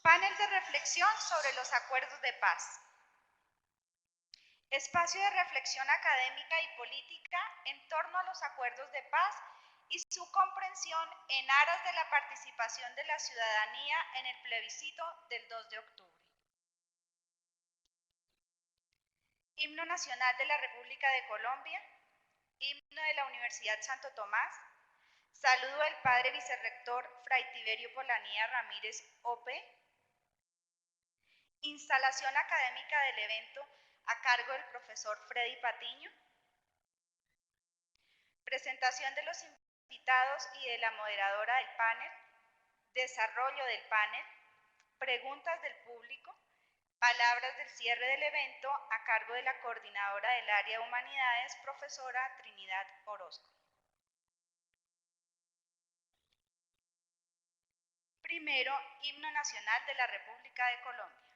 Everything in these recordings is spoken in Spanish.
Panel de reflexión sobre los acuerdos de paz. Espacio de reflexión académica y política en torno a los acuerdos de paz y su comprensión en aras de la participación de la ciudadanía en el plebiscito del 2 de octubre. Himno Nacional de la República de Colombia, himno de la Universidad Santo Tomás, saludo del Padre Vicerrector Fray Tiberio Polanía Ramírez, OP, instalación académica del evento a cargo del profesor Freddy Patiño, presentación de los invitados y de la moderadora del panel, desarrollo del panel, preguntas del público, palabras del cierre del evento a cargo de la coordinadora del área de Humanidades, profesora Trinidad Orozco. Primero, himno nacional de la República de Colombia.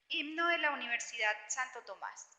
Himno de la Universidad Santo Tomás.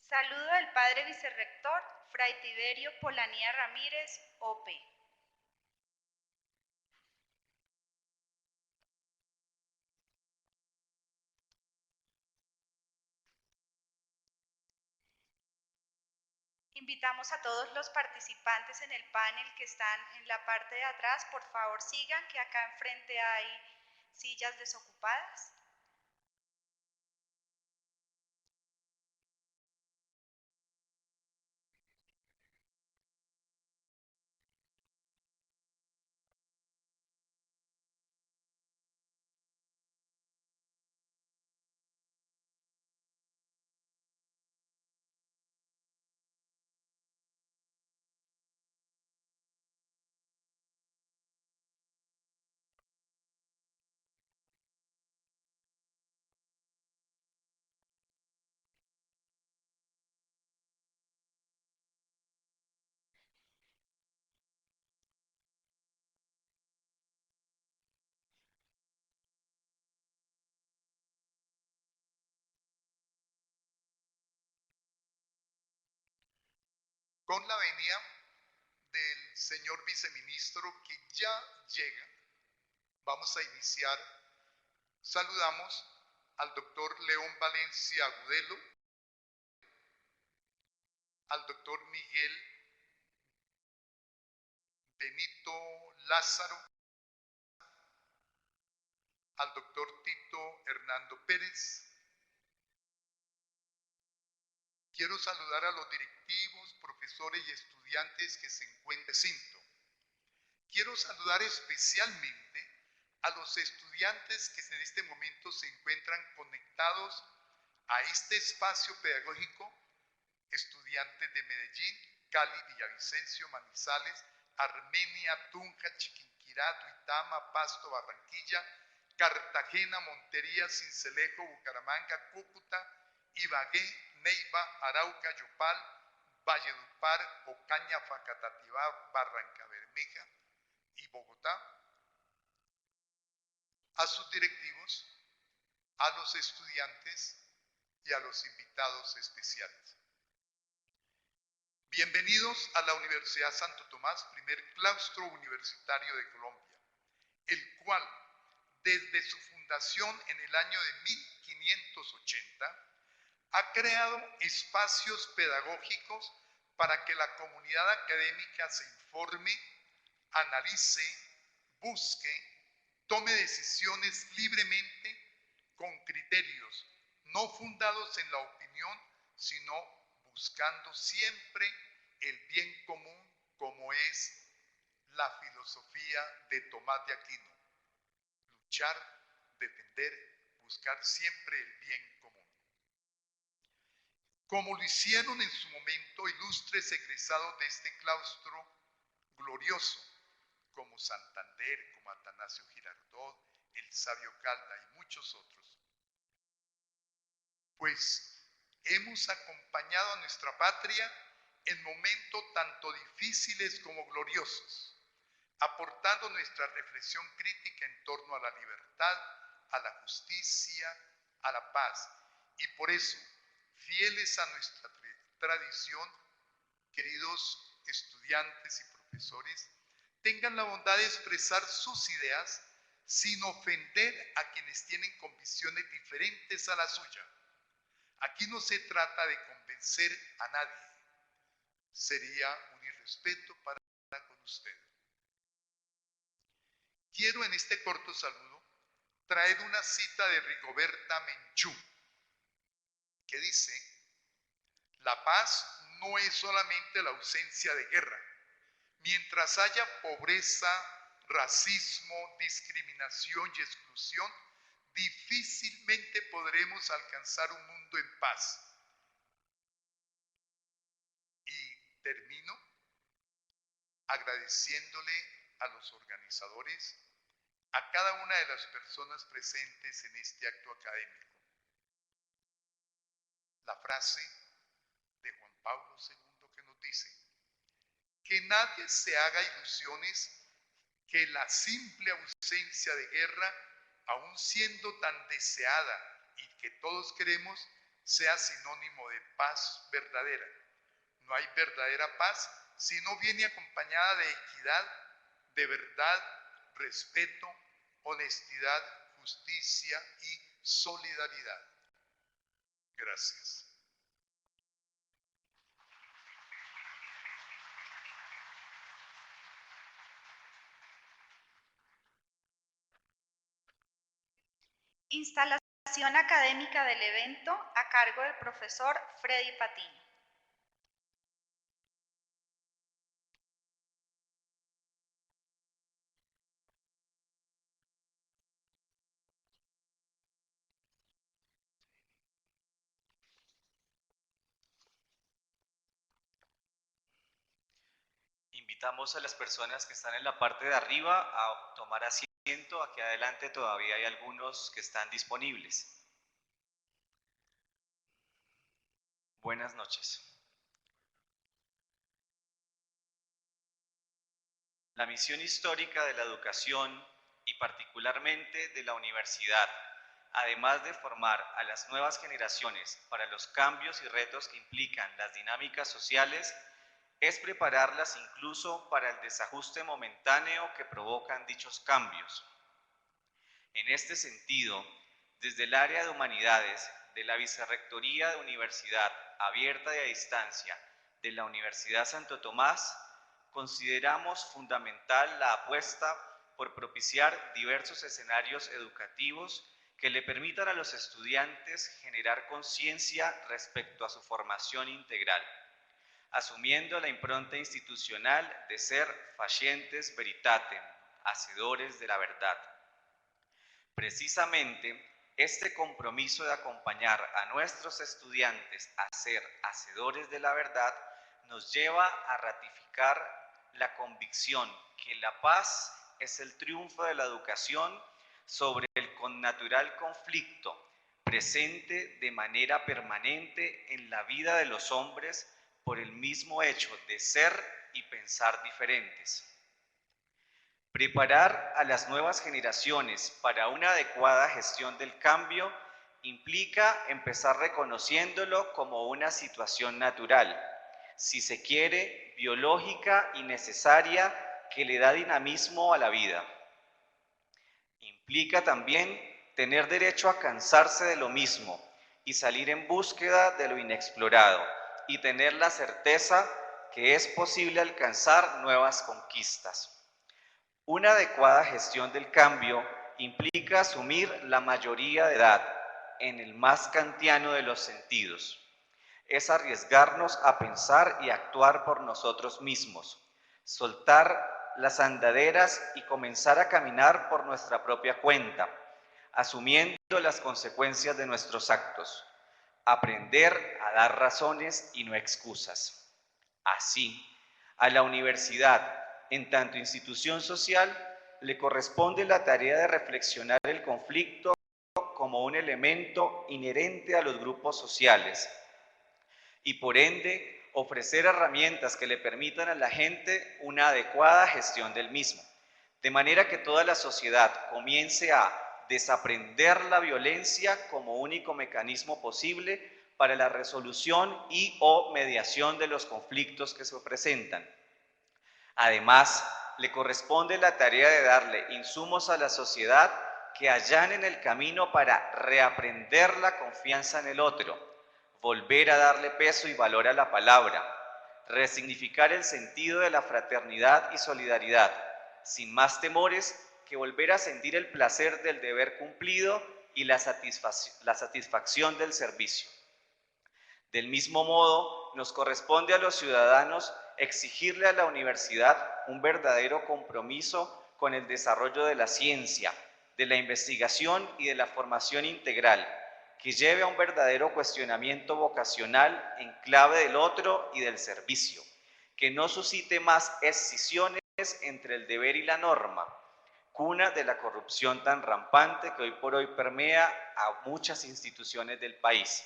Saludo del Padre Vicerrector, Fray Tiberio Polanía Ramírez, OP. Invitamos a todos los participantes en el panel que están en la parte de atrás, por favor sigan, que acá enfrente hay sillas desocupadas. Con la venia del señor viceministro que ya llega, vamos a iniciar. Saludamos al doctor León Valencia Agudelo, al doctor Miguel Benito Lázaro, al doctor Tito Hernando Pérez. Quiero saludar a los directivos, profesores y estudiantes que se encuentran en el recinto. Quiero saludar especialmente a los estudiantes que en este momento se encuentran conectados a este espacio pedagógico, estudiantes de Medellín, Cali, Villavicencio, Manizales, Armenia, Tunja, Chiquinquirá, Duitama, Pasto, Barranquilla, Cartagena, Montería, Sincelejo, Bucaramanga, Cúcuta, Ibagué, Neiva, Arauca, Yopal, Valledupar, Ocaña, Facatativá, Barranca Bermeja y Bogotá, a sus directivos, a los estudiantes y a los invitados especiales. Bienvenidos a la Universidad Santo Tomás, primer claustro universitario de Colombia, el cual, desde su fundación en el año de 1580, ha creado espacios pedagógicos para que la comunidad académica se informe, analice, busque, tome decisiones libremente con criterios no fundados en la opinión, sino buscando siempre el bien común, como es la filosofía de Tomás de Aquino. Luchar, defender, buscar siempre el bien común. Como lo hicieron en su momento ilustres egresados de este claustro glorioso, como Santander, como Atanasio Girardot, el sabio Calda y muchos otros. Pues hemos acompañado a nuestra patria en momentos tanto difíciles como gloriosos, aportando nuestra reflexión crítica en torno a la libertad, a la justicia, a la paz. Y por eso, fieles a nuestra tradición, queridos estudiantes y profesores, tengan la bondad de expresar sus ideas sin ofender a quienes tienen convicciones diferentes a la suya. Aquí no se trata de convencer a nadie. Sería un irrespeto para con usted. Quiero en este corto saludo traer una cita de Rigoberta Menchú, que dice: la paz no es solamente la ausencia de guerra. Mientras haya pobreza, racismo, discriminación y exclusión, difícilmente podremos alcanzar un mundo en paz. Y termino agradeciéndole a los organizadores, a cada una de las personas presentes en este acto académico. La frase de Juan Pablo II que nos dice: que nadie se haga ilusiones que la simple ausencia de guerra, aun siendo tan deseada y que todos queremos, sea sinónimo de paz verdadera. No hay verdadera paz si no viene acompañada de equidad, de verdad, respeto, honestidad, justicia y solidaridad. Gracias. Instalación académica del evento a cargo del profesor Freddy Patiño. Invitamos a las personas que están en la parte de arriba a tomar asiento. Aquí adelante todavía hay algunos que están disponibles. Buenas noches. La misión histórica de la educación y particularmente de la universidad, además de formar a las nuevas generaciones para los cambios y retos que implican las dinámicas sociales, es prepararlas incluso para el desajuste momentáneo que provocan dichos cambios. En este sentido, desde el área de Humanidades de la Vicerrectoría de Universidad Abierta y a Distancia de la Universidad Santo Tomás, consideramos fundamental la apuesta por propiciar diversos escenarios educativos que le permitan a los estudiantes generar conciencia respecto a su formación integral, asumiendo la impronta institucional de ser facientes veritatem, hacedores de la verdad. Precisamente, este compromiso de acompañar a nuestros estudiantes a ser hacedores de la verdad nos lleva a ratificar la convicción que la paz es el triunfo de la educación sobre el connatural conflicto presente de manera permanente en la vida de los hombres por el mismo hecho de ser y pensar diferentes. Preparar a las nuevas generaciones para una adecuada gestión del cambio implica empezar reconociéndolo como una situación natural, si se quiere, biológica y necesaria, que le da dinamismo a la vida. Implica también tener derecho a cansarse de lo mismo y salir en búsqueda de lo inexplorado y tener la certeza que es posible alcanzar nuevas conquistas. Una adecuada gestión del cambio implica asumir la mayoría de edad en el más kantiano de los sentidos. Es arriesgarnos a pensar y actuar por nosotros mismos, soltar las andaderas y comenzar a caminar por nuestra propia cuenta, asumiendo las consecuencias de nuestros actos, aprender a dar razones y no excusas. Así, a la universidad, en tanto institución social, le corresponde la tarea de reflexionar el conflicto como un elemento inherente a los grupos sociales y por ende ofrecer herramientas que le permitan a la gente una adecuada gestión del mismo, de manera que toda la sociedad comience a desaprender la violencia como único mecanismo posible para la resolución y o mediación de los conflictos que se presentan. Además, le corresponde la tarea de darle insumos a la sociedad que allanen el camino para reaprender la confianza en el otro, volver a darle peso y valor a la palabra, resignificar el sentido de la fraternidad y solidaridad, sin más temores que volver a sentir el placer del deber cumplido y la satisfacción del servicio. Del mismo modo, nos corresponde a los ciudadanos exigirle a la universidad un verdadero compromiso con el desarrollo de la ciencia, de la investigación y de la formación integral, que lleve a un verdadero cuestionamiento vocacional en clave del otro y del servicio, que no suscite más escisiones entre el deber y la norma, cuna de la corrupción tan rampante que hoy por hoy permea a muchas instituciones del país.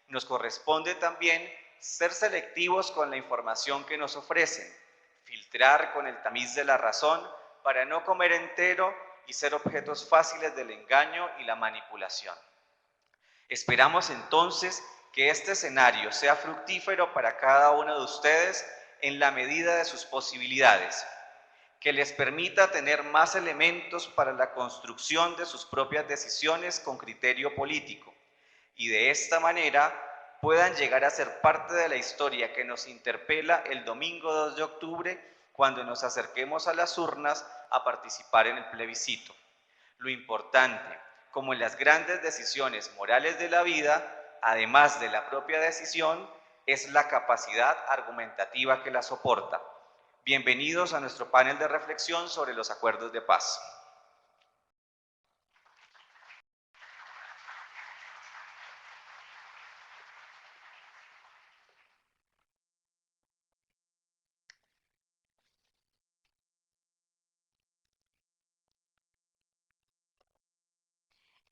Nos corresponde también ser selectivos con la información que nos ofrecen, filtrar con el tamiz de la razón para no comer entero y ser objetos fáciles del engaño y la manipulación. Esperamos entonces Que este escenario sea fructífero para cada uno de ustedes en la medida de sus posibilidades, que les permita tener más elementos para la construcción de sus propias decisiones con criterio político y de esta manera puedan llegar a ser parte de la historia que nos interpela el domingo 2 de octubre cuando nos acerquemos a las urnas a participar en el plebiscito. Lo importante, como en las grandes decisiones morales de la vida, además de la propia decisión, es la capacidad argumentativa que la soporta. Bienvenidos a nuestro panel de reflexión sobre los acuerdos de paz.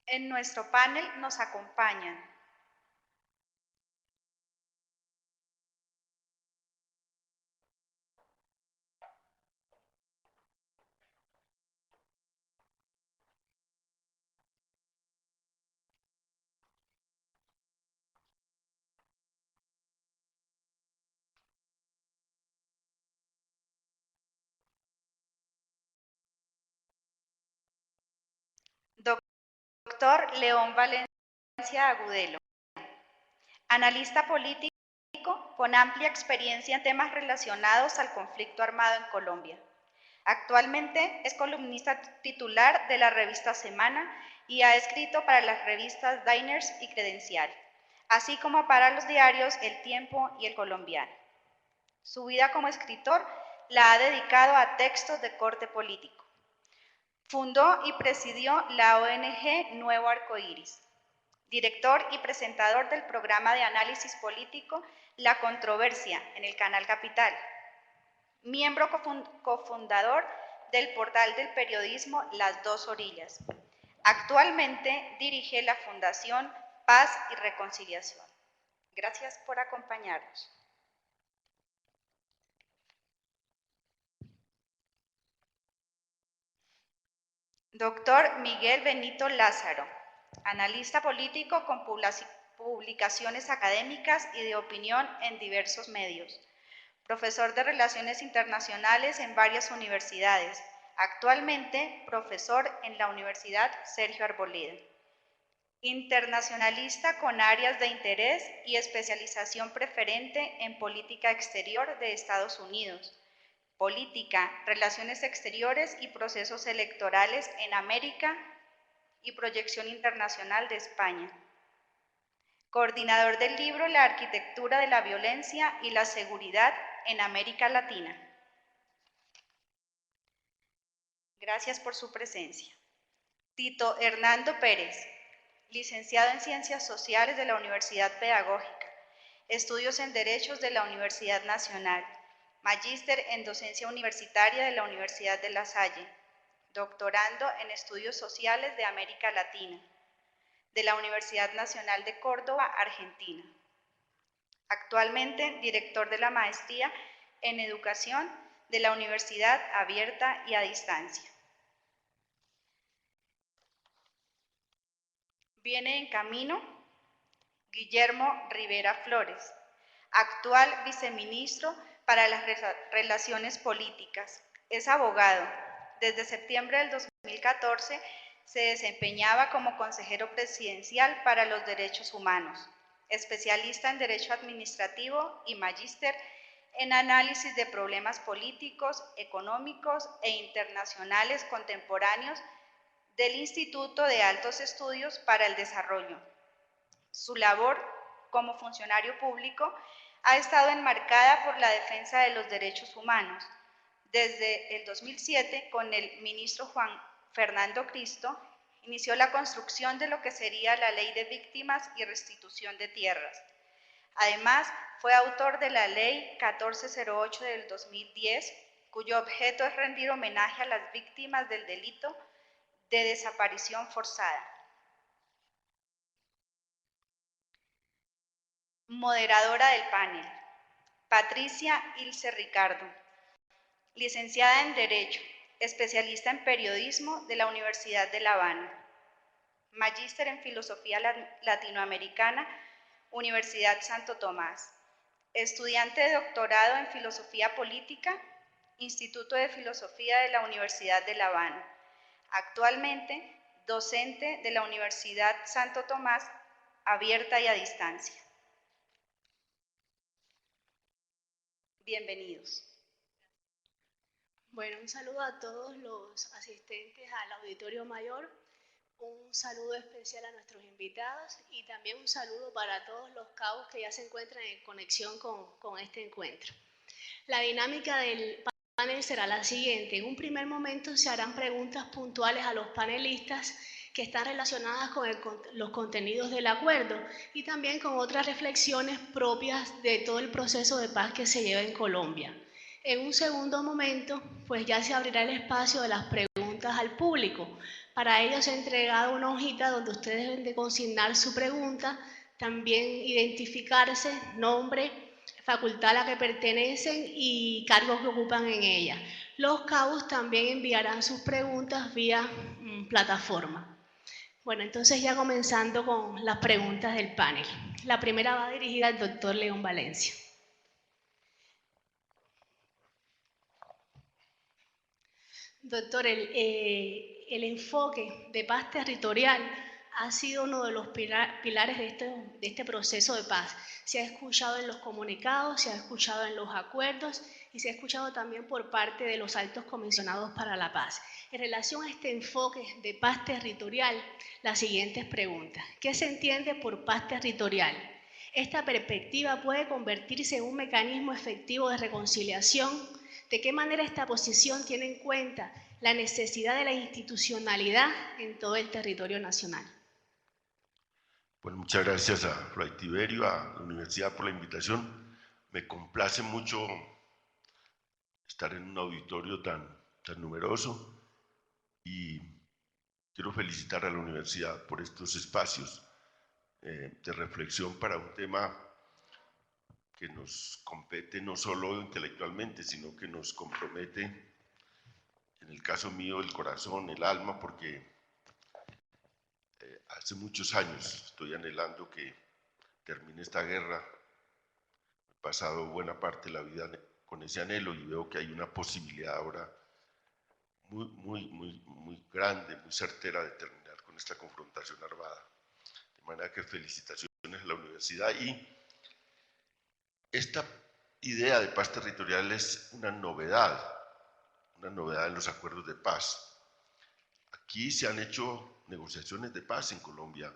En nuestro panel nos acompañan Doctor León Valencia Agudelo, analista político con amplia experiencia en temas relacionados al conflicto armado en Colombia. Actualmente es columnista titular de la revista Semana y ha escrito para las revistas Diners y Credencial, así como para los diarios El Tiempo y El Colombiano. Su vida como escritor la ha dedicado a textos de corte político. Fundó y presidió la ONG Nuevo Arcoíris. Director y presentador del programa de análisis político La Controversia en el Canal Capital. Miembro cofundador del portal del periodismo Las Dos Orillas. Actualmente dirige la Fundación Paz y Reconciliación. Gracias por acompañarnos. Doctor Miguel Benito Lázaro, analista político con publicaciones académicas y de opinión en diversos medios. Profesor de Relaciones Internacionales en varias universidades. Actualmente, profesor en la Universidad Sergio Arboleda. Internacionalista con áreas de interés y especialización preferente en política exterior de Estados Unidos, política, relaciones exteriores y procesos electorales en América y proyección internacional de España. Coordinador del libro La arquitectura de la violencia y la seguridad en América Latina. Gracias por su presencia. Tito Hernando Pérez, licenciado en Ciencias Sociales de la Universidad Pedagógica, estudios en Derechos de la Universidad Nacional, magíster en Docencia Universitaria de la Universidad de La Salle, doctorando en Estudios Sociales de América Latina, de la Universidad Nacional de Córdoba, Argentina. Actualmente, director de la Maestría en Educación de la Universidad Abierta y a Distancia. Viene en camino Guillermo Rivera Flores, actual viceministro para las Relaciones Políticas. Es abogado. Desde septiembre del 2014 se desempeñaba como consejero presidencial para los derechos humanos, especialista en Derecho Administrativo y magíster en análisis de problemas políticos, económicos e internacionales contemporáneos del Instituto de Altos Estudios para el Desarrollo. Su labor como funcionario público ha estado enmarcada por la defensa de los derechos humanos. Desde el 2007, con el ministro Juan Fernando Cristo, inició la construcción de lo que sería la Ley de Víctimas y Restitución de Tierras. Además, fue autor de la Ley 1408 del 2010, cuyo objeto es rendir homenaje a las víctimas del delito de desaparición forzada. Moderadora del panel, Patricia Ilse Ricardo, licenciada en Derecho, especialista en Periodismo de la Universidad de La Habana, magíster en Filosofía Latinoamericana Universidad Santo Tomás. Estudiante de doctorado en Filosofía Política, Instituto de Filosofía de la Universidad de La Habana. Actualmente, docente de la Universidad Santo Tomás, abierta y a distancia. Bienvenidos. Bueno, un saludo a todos los asistentes al auditorio mayor, un saludo especial a nuestros invitados y también un saludo para todos los cabos que ya se encuentran en conexión con este encuentro. La dinámica del panel será la siguiente. En un primer momento se harán preguntas puntuales a los panelistas que están relacionadas con los contenidos del acuerdo y también con otras reflexiones propias de todo el proceso de paz que se lleva en Colombia. En un segundo momento, pues ya se abrirá el espacio de las preguntas al público. Para ello se ha entregado una hojita donde ustedes deben de consignar su pregunta, también identificarse, nombre, facultad a la que pertenecen y cargos que ocupan en ella. Los cabos también enviarán sus preguntas vía plataforma. Bueno, entonces ya comenzando con las preguntas del panel. La primera va dirigida al doctor León Valencia. Doctor, el enfoque de paz territorial ha sido uno de los pilares de este proceso de paz. Se ha escuchado en los comunicados, se ha escuchado en los acuerdos y se ha escuchado también por parte de los altos comisionados para la paz. En relación a este enfoque de paz territorial, las siguientes preguntas. ¿Qué se entiende por paz territorial? ¿Esta perspectiva puede convertirse en un mecanismo efectivo de reconciliación? ¿De qué manera esta posición tiene en cuenta la necesidad de la institucionalidad en todo el territorio nacional? Bueno, muchas gracias a Fray Tiberio, a la universidad por la invitación. Me complace mucho estar en un auditorio tan numeroso y quiero felicitar a la universidad por estos espacios de reflexión para un tema que nos compete no solo intelectualmente, sino que nos compromete, en el caso mío, el corazón, el alma, porque hace muchos años estoy anhelando que termine esta guerra. He pasado buena parte de la vida con ese anhelo y veo que hay una posibilidad ahora muy grande, muy certera de terminar con esta confrontación armada. De manera que felicitaciones a la universidad. Y esta idea de paz territorial es una novedad en los acuerdos de paz. Aquí se han hecho negociaciones de paz en Colombia.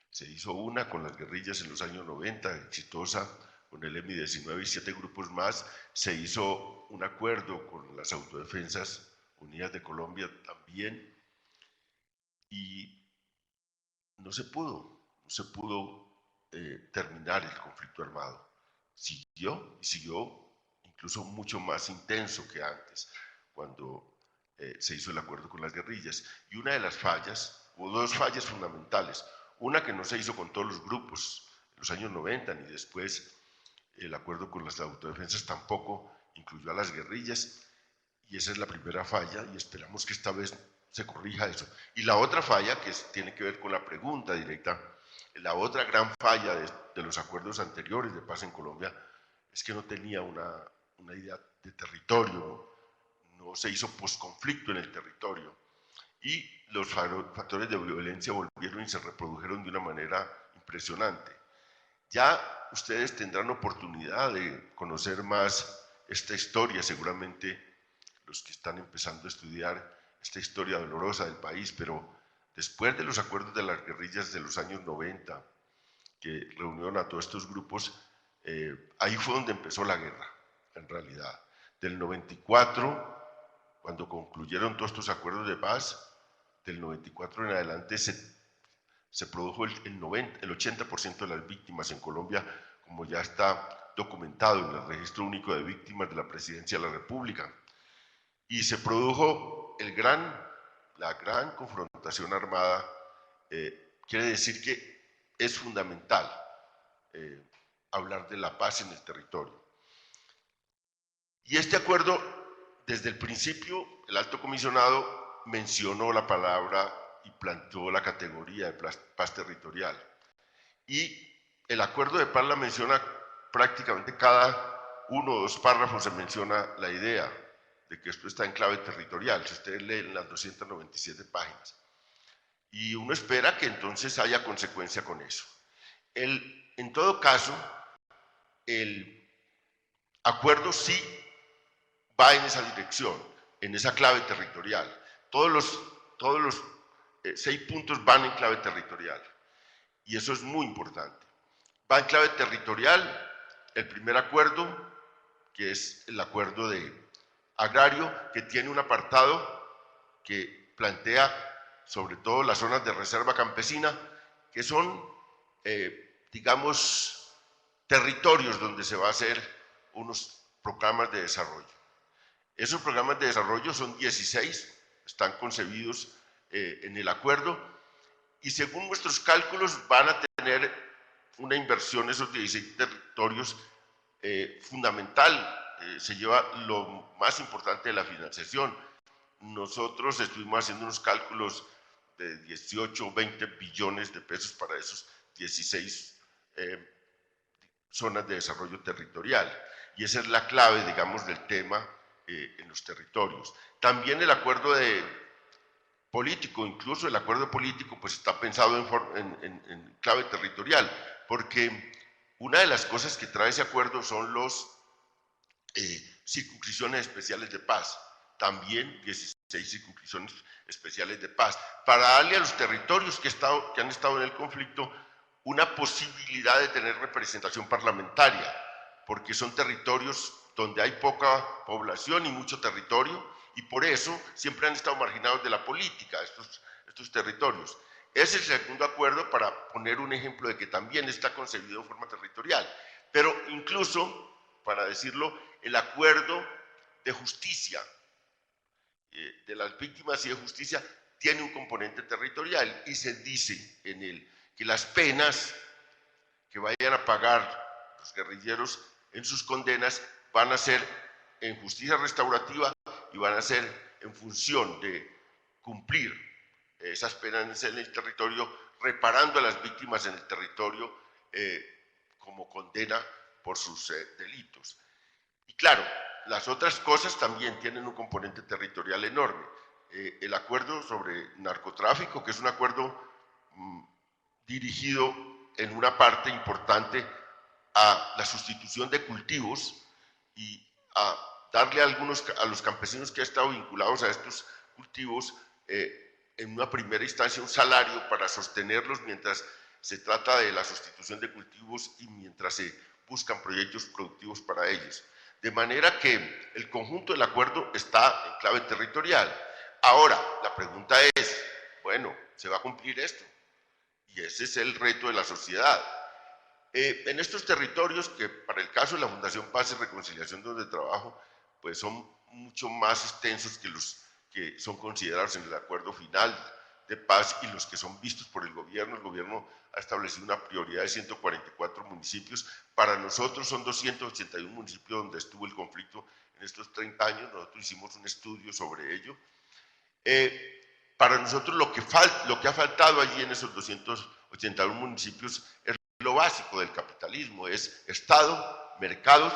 Se hizo una con las guerrillas en los años 90, exitosa, con el M-19 y 7 grupos más. Se hizo un acuerdo con las Autodefensas Unidas de Colombia también. Y no se pudo terminar el conflicto armado. Siguió incluso mucho más intenso que antes, cuando se hizo el acuerdo con las guerrillas. Y una de las fallas, hubo dos fallas fundamentales. Una, que no se hizo con todos los grupos en los años 90, ni después el acuerdo con las autodefensas tampoco incluyó a las guerrillas. Y esa es la primera falla y esperamos que esta vez se corrija eso. Y la otra falla, que tiene que ver con la pregunta directa, la otra gran falla de los acuerdos anteriores de paz en Colombia es que no tenía una idea de territorio, no se hizo posconflicto en el territorio y los factores de violencia volvieron y se reprodujeron de una manera impresionante. Ya ustedes tendrán oportunidad de conocer más esta historia, seguramente los que están empezando a estudiar esta historia dolorosa del país, pero después de los acuerdos de las guerrillas de los años 90, que reunieron a todos estos grupos, ahí fue donde empezó la guerra, en realidad. Del 94, cuando concluyeron todos estos acuerdos de paz, del 94 en adelante se produjo el 80% de las víctimas en Colombia, como ya está documentado en el Registro Único de Víctimas de la Presidencia de la República. Y se produjo la gran confrontación armada. Quiere decir que es fundamental hablar de la paz en el territorio. Y este acuerdo, desde el principio, el alto comisionado mencionó la palabra y planteó la categoría de paz territorial. Y el acuerdo de paz la menciona prácticamente cada 1 o 2 párrafos, se menciona la idea de que esto está en clave territorial, si ustedes leen las 297 páginas. Y uno espera que entonces haya consecuencia con eso. En todo caso, el acuerdo sí va en esa dirección, en esa clave territorial. Todos los 6 puntos van en clave territorial. Y eso es muy importante. Va en clave territorial el primer acuerdo, que es el acuerdo agrario, que tiene un apartado que plantea sobre todo las zonas de reserva campesina, que son, digamos, territorios donde se va a hacer unos programas de desarrollo. Esos programas de desarrollo son 16, están concebidos en el acuerdo, y según nuestros cálculos van a tener una inversión, esos 16 territorios, fundamental, se lleva lo más importante de la financiación. Nosotros estuvimos haciendo unos cálculos de 18 o 20 billones de pesos para esos 16 zonas de desarrollo territorial. Y esa es la clave, digamos, del tema en los territorios. También el acuerdo político, incluso el acuerdo político, pues está pensado en clave territorial, porque una de las cosas que trae ese acuerdo son los circunscripciones especiales de paz, también 16 circunscripciones especiales de paz, para darle a los territorios que han estado en el conflicto una posibilidad de tener representación parlamentaria, porque son territorios donde hay poca población y mucho territorio, y por eso siempre han estado marginados de la política estos territorios. Ese es el segundo acuerdo, para poner un ejemplo de que también está concebido en forma territorial. Pero incluso, para decirlo, el acuerdo de justicia, de las víctimas y de justicia, tiene un componente territorial, y se dice en él que las penas que vayan a pagar los guerrilleros en sus condenas van a ser en justicia restaurativa y van a ser en función de cumplir esas penas en el territorio, reparando a las víctimas en el territorio como condena por sus delitos. Y claro, las otras cosas también tienen un componente territorial enorme. El acuerdo sobre narcotráfico, que es un acuerdo dirigido en una parte importante a la sustitución de cultivos y a darle a los campesinos que han estado vinculados a estos cultivos en una primera instancia un salario para sostenerlos mientras se trata de la sustitución de cultivos y mientras se buscan proyectos productivos para ellos. De manera que el conjunto del acuerdo está en clave territorial. Ahora, la pregunta es, bueno, ¿se va a cumplir esto? Y ese es el reto de la sociedad. En estos territorios, que para el caso de la Fundación Paz y Reconciliación donde trabajo, pues son mucho más extensos que los que son considerados en el acuerdo final de paz y los que son vistos por el gobierno. El gobierno ha establecido una prioridad de 144 municipios. Para nosotros son 281 municipios donde estuvo el conflicto en estos 30 años. Nosotros hicimos un estudio sobre ello. Para nosotros lo que ha faltado allí en esos 281 municipios es lo básico del capitalismo, es Estado, mercados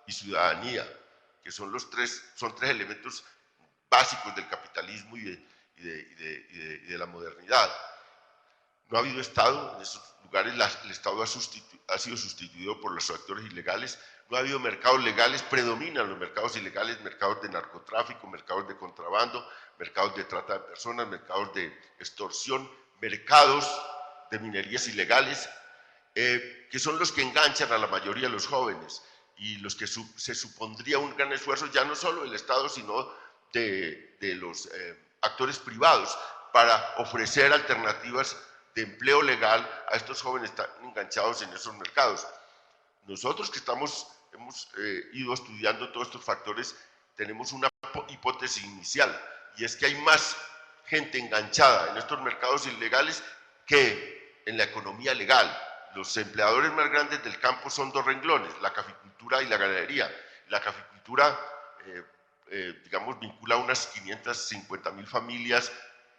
y ciudadanía, que son tres elementos básicos del capitalismo y de la modernidad. No ha habido Estado en esos lugares, el Estado ha sido sustituido por los actores ilegales, no ha habido mercados legales, predominan los mercados ilegales, mercados de narcotráfico, mercados de contrabando, mercados de trata de personas, mercados de extorsión, mercados de minerías ilegales, que son los que enganchan a la mayoría de los jóvenes y los que se supondría un gran esfuerzo ya no solo del Estado, sino de los actores privados para ofrecer alternativas de empleo legal a estos jóvenes tan enganchados en esos mercados. Nosotros que hemos ido estudiando todos estos factores, tenemos una hipótesis inicial, y es que hay más gente enganchada en estos mercados ilegales que en la economía legal. Los empleadores más grandes del campo son dos renglones, la caficultura y la ganadería. La caficultura, digamos, vincula a unas 550.000 familias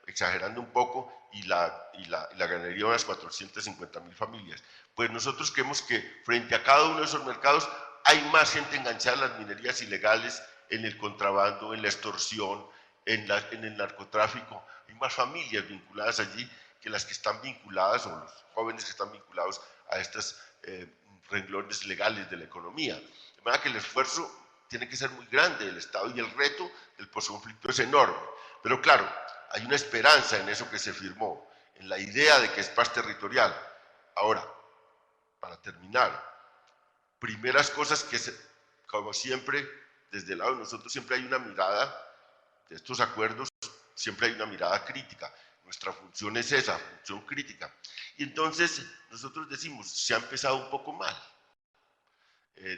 exagerando un poco, y la ganadería unas 450.000 familias. Pues nosotros creemos que frente a cada uno de esos mercados hay más gente enganchada en las minerías ilegales, en el contrabando, en la extorsión, en el narcotráfico. Hay más familias vinculadas allí que las que están vinculadas, o los jóvenes que están vinculados a estos renglones legales de la economía. De manera que el esfuerzo tiene que ser muy grande del Estado y el reto del posconflicto es enorme. Pero claro, hay una esperanza en eso que se firmó, en la idea de que es paz territorial. Ahora, para terminar, primeras cosas que, como siempre, desde el lado de nosotros siempre hay una mirada de estos acuerdos, siempre hay una mirada crítica. Nuestra función es esa, función crítica. Y entonces nosotros decimos, se ha empezado un poco mal.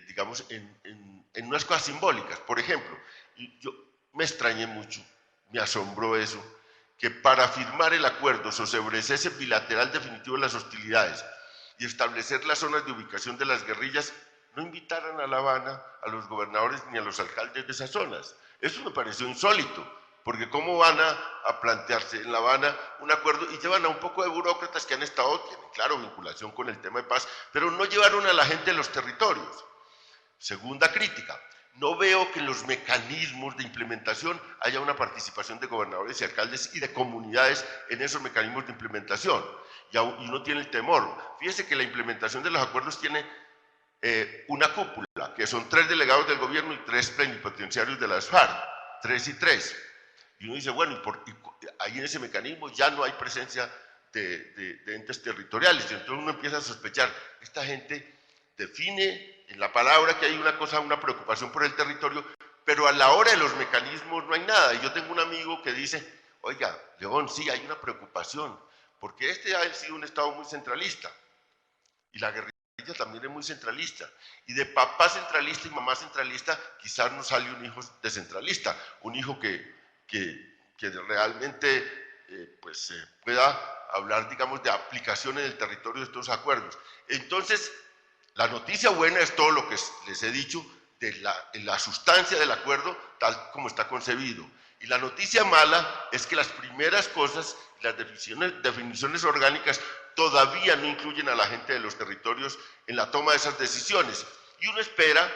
Digamos, en unas cosas simbólicas. Por ejemplo, yo me extrañé mucho, me asombró eso, que para firmar el acuerdo sobre cese bilateral definitivo de las hostilidades y establecer las zonas de ubicación de las guerrillas, no invitaran a La Habana a los gobernadores ni a los alcaldes de esas zonas. Eso me pareció insólito, porque ¿cómo van a plantearse en La Habana un acuerdo? Y llevan a un poco de burócratas que han estado, tienen claro, vinculación con el tema de paz, pero no llevaron a la gente de los territorios. Segunda crítica, no veo que en los mecanismos de implementación haya una participación de gobernadores y alcaldes y de comunidades en esos mecanismos de implementación. Y uno tiene el temor. Fíjese que la implementación de los acuerdos tiene una cúpula, que son 3 delegados del gobierno y 3 plenipotenciarios de las FARC, 3 y 3. Y uno dice, bueno, ahí en ese mecanismo ya no hay presencia de entes territoriales. Y entonces uno empieza a sospechar, esta gente define en la palabra que hay una cosa, una preocupación por el territorio, pero a la hora de los mecanismos no hay nada. Y yo tengo un amigo que dice, oiga, León, sí, hay una preocupación, porque este ha sido un Estado muy centralista, y la guerrilla también es muy centralista, y de papá centralista y mamá centralista, quizás nos sale un hijo descentralista, un hijo que realmente pueda hablar, digamos, de aplicación en el territorio de estos acuerdos. Entonces, la noticia buena es todo lo que les he dicho de la sustancia del acuerdo tal como está concebido. Y la noticia mala es que las primeras cosas, las definiciones orgánicas, todavía no incluyen a la gente de los territorios en la toma de esas decisiones. Y uno espera,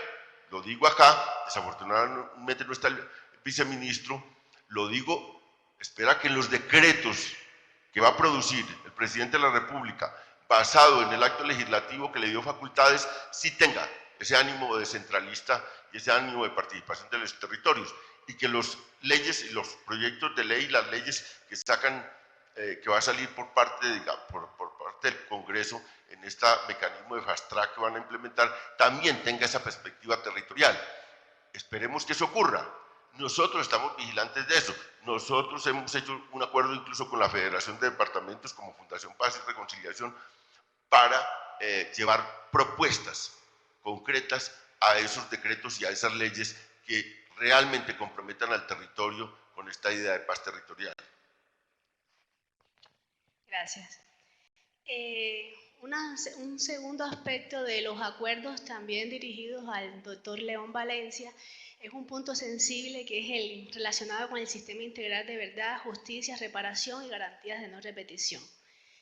lo digo acá, desafortunadamente no está el viceministro, lo digo, espera que en los decretos que va a producir el presidente de la República, basado en el acto legislativo que le dio facultades, sí tenga ese ánimo descentralista y ese ánimo de participación de los territorios, y que las leyes y los proyectos de ley, las leyes que sacan, que va a salir por parte del Congreso en este mecanismo de fast track que van a implementar, también tenga esa perspectiva territorial. Esperemos que eso ocurra. Nosotros estamos vigilantes de eso. Nosotros hemos hecho un acuerdo incluso con la Federación de Departamentos como Fundación Paz y Reconciliación para llevar propuestas concretas a esos decretos y a esas leyes que realmente comprometan al territorio con esta idea de paz territorial. Gracias. Un segundo aspecto de los acuerdos también dirigidos al doctor León Valencia es un punto sensible que es el relacionado con el sistema integral de verdad, justicia, reparación y garantías de no repetición.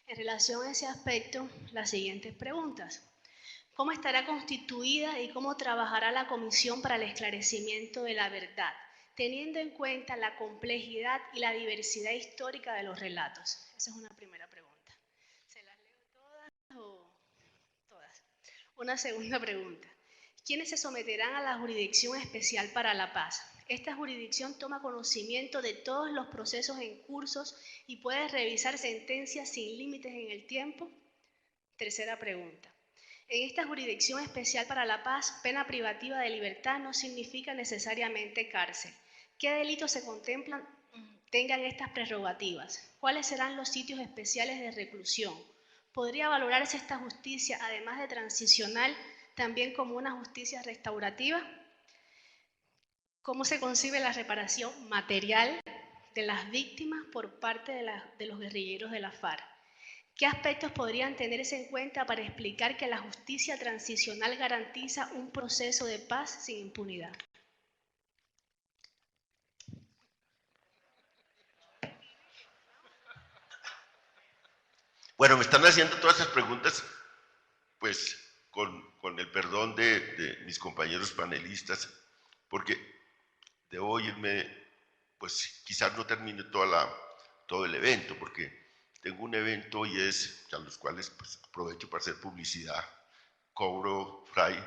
En relación a ese aspecto, las siguientes preguntas. ¿Cómo estará constituida y cómo trabajará la Comisión para el Esclarecimiento de la Verdad, teniendo en cuenta la complejidad y la diversidad histórica de los relatos? Esa es una primera pregunta. ¿Se las leo todas o todas? Una segunda pregunta. ¿Quiénes se someterán a la Jurisdicción Especial para la Paz? Esta jurisdicción toma conocimiento de todos los procesos en cursos y puede revisar sentencias sin límites en el tiempo. Tercera pregunta. En esta Jurisdicción Especial para la Paz, pena privativa de libertad no significa necesariamente cárcel. ¿Qué delitos se contemplan tengan estas prerrogativas? ¿Cuáles serán los sitios especiales de reclusión? ¿Podría valorarse esta justicia, además de transicional, también como una justicia restaurativa? ¿Cómo se concibe la reparación material de las víctimas por parte de los guerrilleros de la FARC? ¿Qué aspectos podrían tenerse en cuenta para explicar que la justicia transicional garantiza un proceso de paz sin impunidad? Bueno, me están haciendo todas esas preguntas, pues con el perdón de mis compañeros panelistas, porque debo irme, pues quizás no termine todo el evento, porque tengo un evento y a los cuales pues, aprovecho para hacer publicidad. Cobro, Fray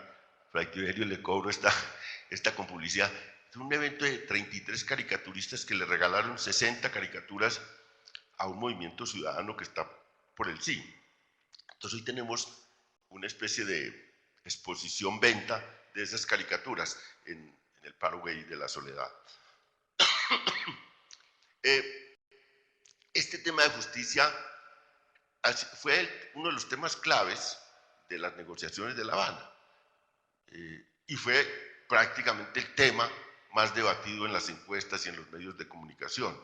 Tiberio le cobro esta con publicidad. Es un evento de 33 caricaturistas que le regalaron 60 caricaturas a un movimiento ciudadano que está por el sí. Entonces hoy tenemos una especie de exposición-venta de esas caricaturas en el Paro Gay de la Soledad. Este tema de justicia fue uno de los temas claves de las negociaciones de La Habana y fue prácticamente el tema más debatido en las encuestas y en los medios de comunicación.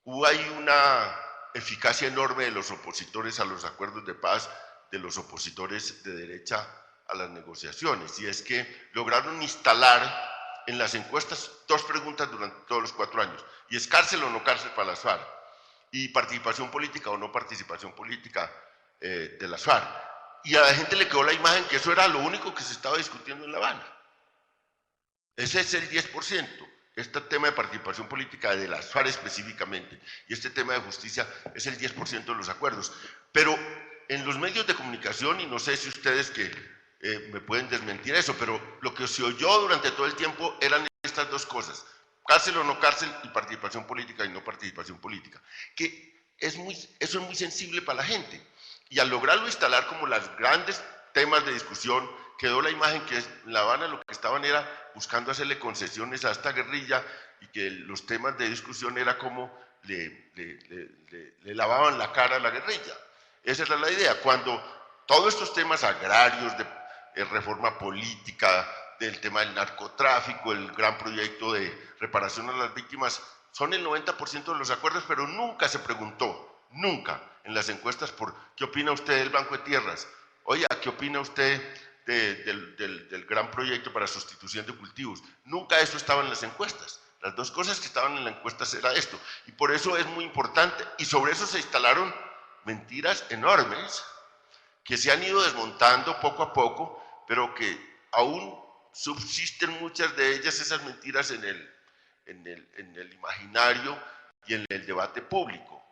Hubo ahí una eficacia enorme de los opositores a los acuerdos de paz, de los opositores de derecha a las negociaciones, y es que lograron instalar en las encuestas dos preguntas durante todos los 4 años, y es cárcel o no cárcel para las FARC, y participación política o no participación política de las FARC, y a la gente le quedó la imagen que eso era lo único que se estaba discutiendo en La Habana. Ese es el 10%, este tema de participación política de las FARC específicamente, y este tema de justicia es el 10% de los acuerdos, pero en los medios de comunicación, y no sé si ustedes que me pueden desmentir eso, pero lo que se oyó durante todo el tiempo eran estas dos cosas, cárcel o no cárcel y participación política y no participación política, que eso es muy sensible para la gente, y al lograrlo instalar como los grandes temas de discusión, quedó la imagen que en La Habana lo que estaban era buscando hacerle concesiones a esta guerrilla y que los temas de discusión era como le lavaban la cara a la guerrilla. Esa era la idea, cuando todos estos temas agrarios, de reforma política, del tema del narcotráfico, el gran proyecto de reparación a las víctimas, son el 90% de los acuerdos, pero nunca se preguntó, nunca en las encuestas por qué opina usted del Banco de Tierras, oiga, qué opina usted del gran proyecto para sustitución de cultivos. Nunca eso estaba en las encuestas. Las dos cosas que estaban en las encuestas era esto, y por eso es muy importante, y sobre eso se instalaron mentiras enormes que se han ido desmontando poco a poco, pero que aún subsisten muchas de ellas, esas mentiras en el imaginario y en el debate público.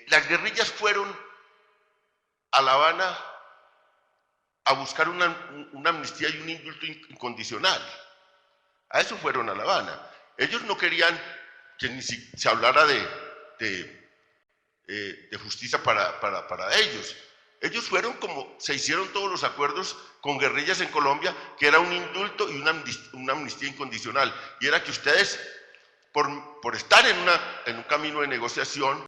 Las guerrillas fueron a La Habana a buscar una amnistía y un indulto incondicional. A eso fueron a La Habana. Ellos no querían que ni se hablara de justicia para ellos. Ellos fueron como se hicieron todos los acuerdos con guerrillas en Colombia, que era un indulto y una amnistía incondicional. Y era que ustedes, por estar en un camino de negociación,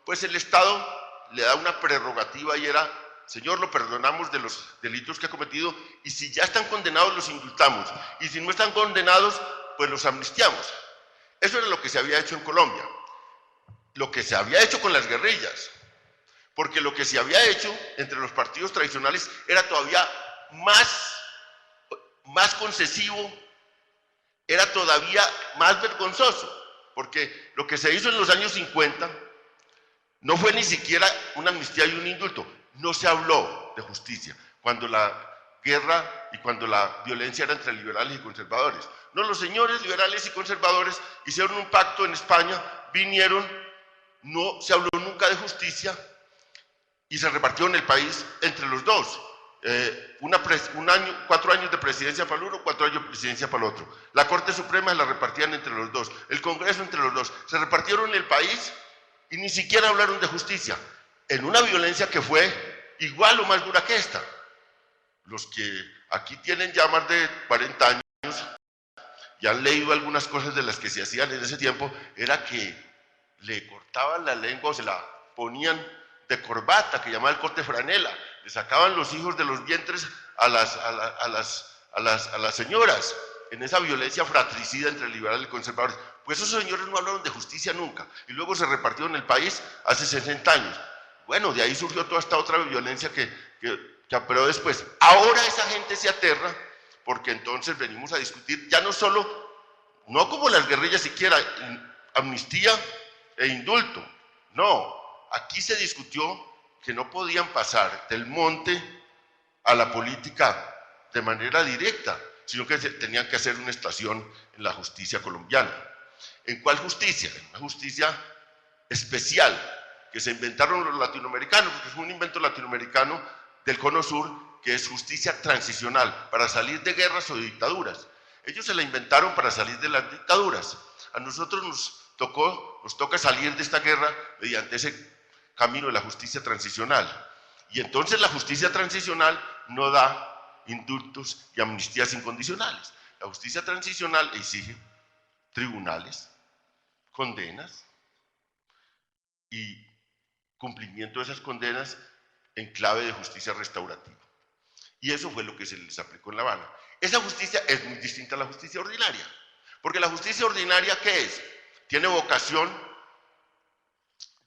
pues el Estado le da una prerrogativa y era, señor, lo perdonamos de los delitos que ha cometido y si ya están condenados los indultamos y si no están condenados, pues los amnistiamos. Eso era lo que se había hecho en Colombia, lo que se había hecho con las guerrillas, porque lo que se había hecho entre los partidos tradicionales era todavía más concesivo, era todavía más vergonzoso, porque lo que se hizo en los años 50 no fue ni siquiera una amnistía y un indulto, no se habló de justicia, cuando la guerra y cuando la violencia era entre liberales y conservadores. No, los señores liberales y conservadores hicieron un pacto en España, vinieron, no se habló nunca de justicia y se repartieron el país entre los dos. 4 años de presidencia para uno, 4 años de presidencia para el otro. La Corte Suprema la repartían entre los dos, el Congreso entre los dos. Se repartieron el país y ni siquiera hablaron de justicia, en una violencia que fue igual o más dura que esta. Los que aquí tienen ya más de 40 años y han leído algunas cosas de las que se hacían en ese tiempo, era que le cortaban la lengua o se la ponían de corbata, que llamaba el corte franela, le sacaban los hijos de los vientres a las señoras, en esa violencia fratricida entre liberales y conservadores. Pues esos señores no hablaron de justicia nunca, y luego se repartieron el país hace 60 años. Bueno, de ahí surgió toda esta otra violencia que pero después, ahora esa gente se aterra, porque entonces venimos a discutir ya no solo, no como las guerrillas siquiera, amnistía e indulto, no, aquí se discutió que no podían pasar del monte a la política de manera directa, sino que tenían que hacer una estación en la justicia colombiana. ¿En cuál justicia? En una justicia especial que se inventaron los latinoamericanos, porque es un invento latinoamericano del Cono Sur, que es justicia transicional, para salir de guerras o de dictaduras. Ellos se la inventaron para salir de las dictaduras. A nosotros nos toca salir de esta guerra mediante ese camino de la justicia transicional. Y entonces la justicia transicional no da indultos y amnistías incondicionales. La justicia transicional exige tribunales, condenas y cumplimiento de esas condenas en clave de justicia restaurativa. Y eso fue lo que se les aplicó en La Habana. Esa justicia es muy distinta a la justicia ordinaria, porque la justicia ordinaria, ¿qué es? Tiene vocación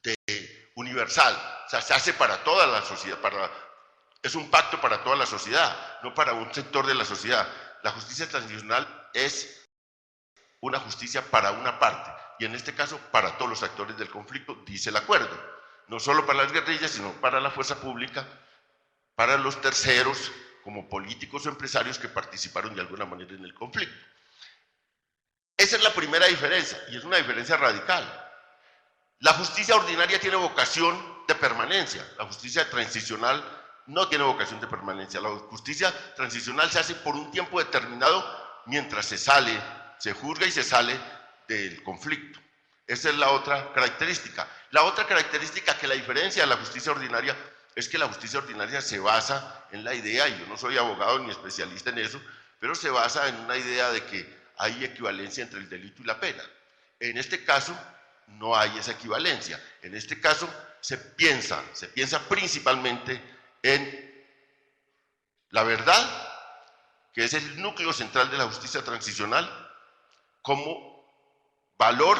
de universal, o sea, se hace para toda la sociedad, es un pacto para toda la sociedad, no para un sector de la sociedad. La justicia transicional es una justicia para una parte, y en este caso para todos los actores del conflicto, dice el acuerdo. No solo para las guerrillas, sino para la fuerza pública, para los terceros, como políticos o empresarios que participaron de alguna manera en el conflicto. Esa es la primera diferencia, y es una diferencia radical. La justicia ordinaria tiene vocación de permanencia, la justicia transicional no tiene vocación de permanencia. La justicia transicional se hace por un tiempo determinado mientras se juzga y se sale del conflicto. Esa es la otra característica. La otra característica que la diferencia de la justicia ordinaria es que la justicia ordinaria se basa en la idea, y yo no soy abogado ni especialista en eso, pero se basa en una idea de que hay equivalencia entre el delito y la pena. En este caso no hay esa equivalencia. En este caso se piensa principalmente en la verdad, que es el núcleo central de la justicia transicional, como valor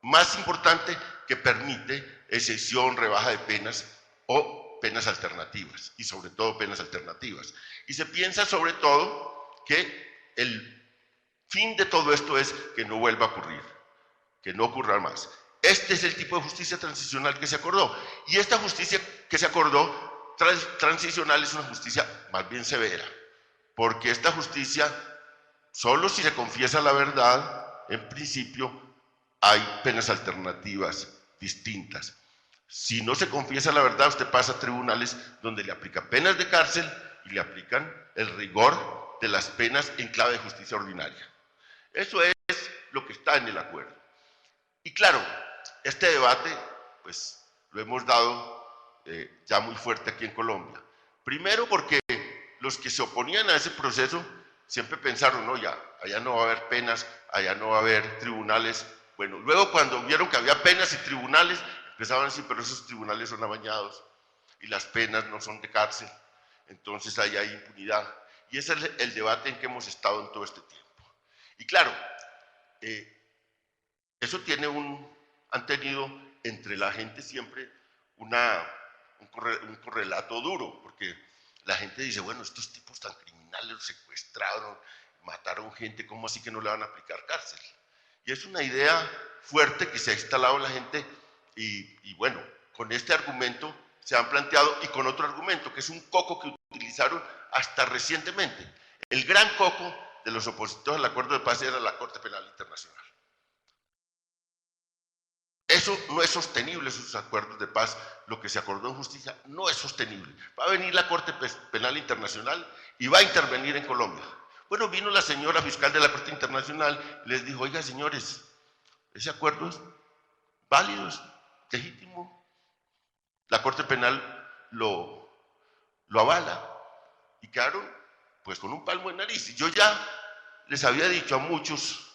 más importante que permite excepción, rebaja de penas o penas alternativas, y sobre todo penas alternativas. Y se piensa sobre todo que el fin de todo esto es que no vuelva a ocurrir, que no ocurra más. Este es el tipo de justicia transicional que se acordó, y esta justicia que se acordó transicional es una justicia más bien severa, porque esta justicia, solo si se confiesa la verdad, en principio, hay penas alternativas distintas. Si no se confiesa la verdad, usted pasa a tribunales donde le aplican penas de cárcel y le aplican el rigor de las penas en clave de justicia ordinaria. Eso es lo que está en el acuerdo. Y claro, este debate, pues, lo hemos dado ya muy fuerte aquí en Colombia. Primero porque los que se oponían a ese proceso siempre pensaron, no, ya, allá no va a haber penas, allá no va a haber tribunales. Bueno, luego cuando vieron que había penas y tribunales, empezaban a decir, pero esos tribunales son amañados y las penas no son de cárcel, entonces ahí hay impunidad. Y ese es el debate en que hemos estado en todo este tiempo. Y claro, eso han tenido entre la gente siempre un correlato duro, porque la gente dice, bueno, estos tipos tan criminales los secuestraron, mataron gente, ¿cómo así que no le van a aplicar cárcel? Y es una idea fuerte que se ha instalado en la gente y bueno, con este argumento se han planteado, y con otro argumento, que es un coco que utilizaron hasta recientemente. El gran coco de los opositores al acuerdo de paz era la Corte Penal Internacional. Eso no es sostenible, esos acuerdos de paz, lo que se acordó en justicia, no es sostenible. Va a venir la Corte Penal Internacional y va a intervenir en Colombia. Bueno, vino la señora fiscal de la Corte Internacional y les dijo, oiga, señores, ese acuerdo es válido, es legítimo. La Corte Penal lo avala y quedaron pues con un palmo en nariz. Y yo ya les había dicho a muchos,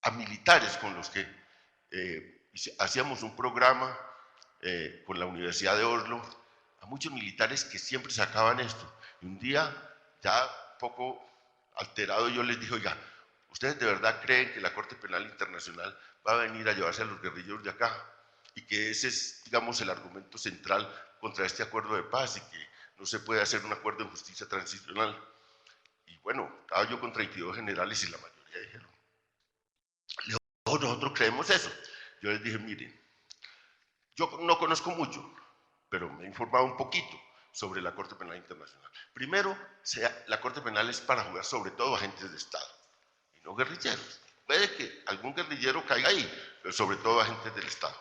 a militares con los que hacíamos un programa con la Universidad de Oslo, a muchos militares que siempre sacaban esto. Y un día, ya poco alterado, yo les dije, oiga, ¿ustedes de verdad creen que la Corte Penal Internacional va a venir a llevarse a los guerrilleros de acá? Y que ese es, digamos, el argumento central contra este acuerdo de paz y que no se puede hacer un acuerdo de justicia transicional. Y bueno, estaba yo con 32 generales y la mayoría dijeron, nosotros creemos eso. Yo les dije, miren, Yo no conozco mucho, pero me he informado un poquito sobre la Corte Penal Internacional. Primero, la Corte Penal es para jugar sobre todo agentes de Estado y no guerrilleros. Puede que algún guerrillero caiga ahí, pero sobre todo agentes del Estado.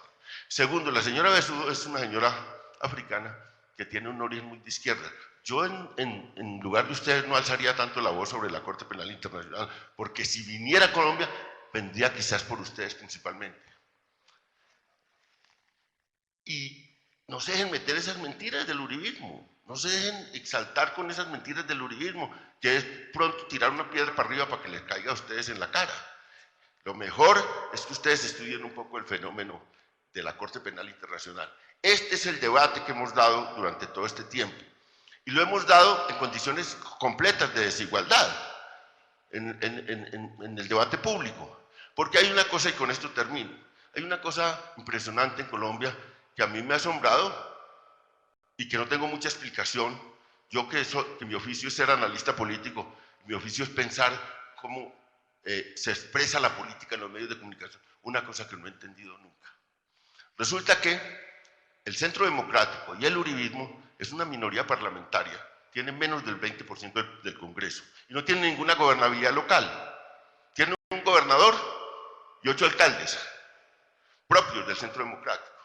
Segundo, la señora Besudo es una señora africana que tiene un origen muy de izquierda. Yo en lugar de ustedes no alzaría tanto la voz sobre la Corte Penal Internacional, porque si viniera a Colombia, vendría quizás por ustedes principalmente. Y no se dejen meter esas mentiras del uribismo, no se dejen exaltar con esas mentiras del uribismo, que es pronto tirar una piedra para arriba para que les caiga a ustedes en la cara. Lo mejor es que ustedes estudien un poco el fenómeno de la Corte Penal Internacional. Este es el debate que hemos dado durante todo este tiempo. Y lo hemos dado en condiciones completas de desigualdad en el debate público. Porque hay una cosa, y con esto termino, hay una cosa impresionante en Colombia que a mí me ha asombrado y que no tengo mucha explicación. Yo que mi oficio es ser analista político, mi oficio es pensar cómo se expresa la política en los medios de comunicación, una cosa que no he entendido nunca. Resulta que el Centro Democrático y el uribismo es una minoría parlamentaria, tiene menos del 20% del Congreso y no tiene ninguna gobernabilidad local. Tiene un gobernador y 8 alcaldes propios del Centro Democrático.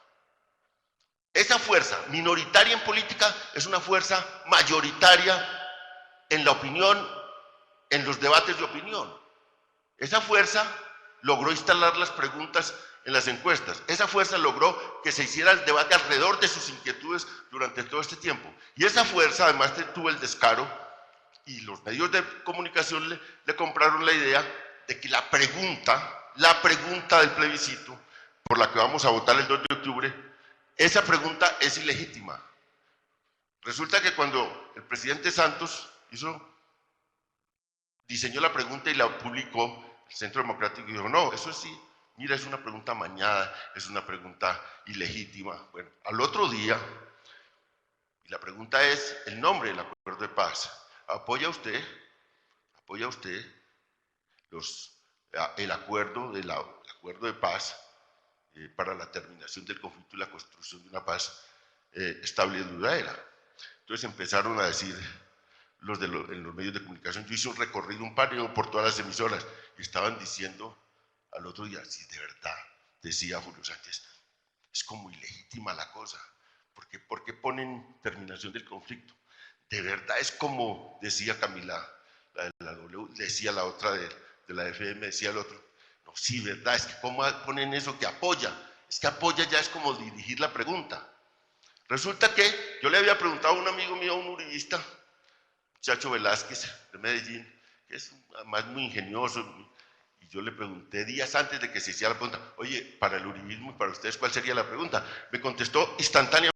Esa fuerza minoritaria en política es una fuerza mayoritaria en la opinión, en los debates de opinión. Esa fuerza logró instalar las preguntas en las encuestas. Esa fuerza logró que se hiciera el debate alrededor de sus inquietudes durante todo este tiempo. Y esa fuerza además tuvo el descaro, y los medios de comunicación le compraron la idea de que la pregunta del plebiscito, por la que vamos a votar el 2 de octubre, esa pregunta es ilegítima. Resulta que cuando el presidente Santos diseñó la pregunta y la publicó, el Centro Democrático dijo, no, eso sí, mira, es una pregunta amañada, es una pregunta ilegítima. Bueno, al otro día, y la pregunta es el nombre del acuerdo de paz. ¿Apoya usted el acuerdo de paz para la terminación del conflicto y la construcción de una paz estable y duradera? Entonces empezaron a decir en los medios de comunicación. Yo hice un recorrido, un paneo por todas las emisoras, y estaban diciendo al otro día, sí, de verdad, decía Julio Sánchez, es como ilegítima la cosa, ¿por qué ponen terminación del conflicto? De verdad es como, decía Camila, la de la W, decía la otra de la FM, decía el otro, no, sí, verdad, es que cómo ponen eso que apoya, es que apoya ya es como dirigir la pregunta. Resulta que yo le había preguntado a un amigo mío, un uribista, Chacho Velázquez, de Medellín, que es además muy ingenioso, y yo le pregunté días antes de que se hiciera la pregunta, oye, para el uribismo y para ustedes, ¿cuál sería la pregunta? Me contestó instantáneamente,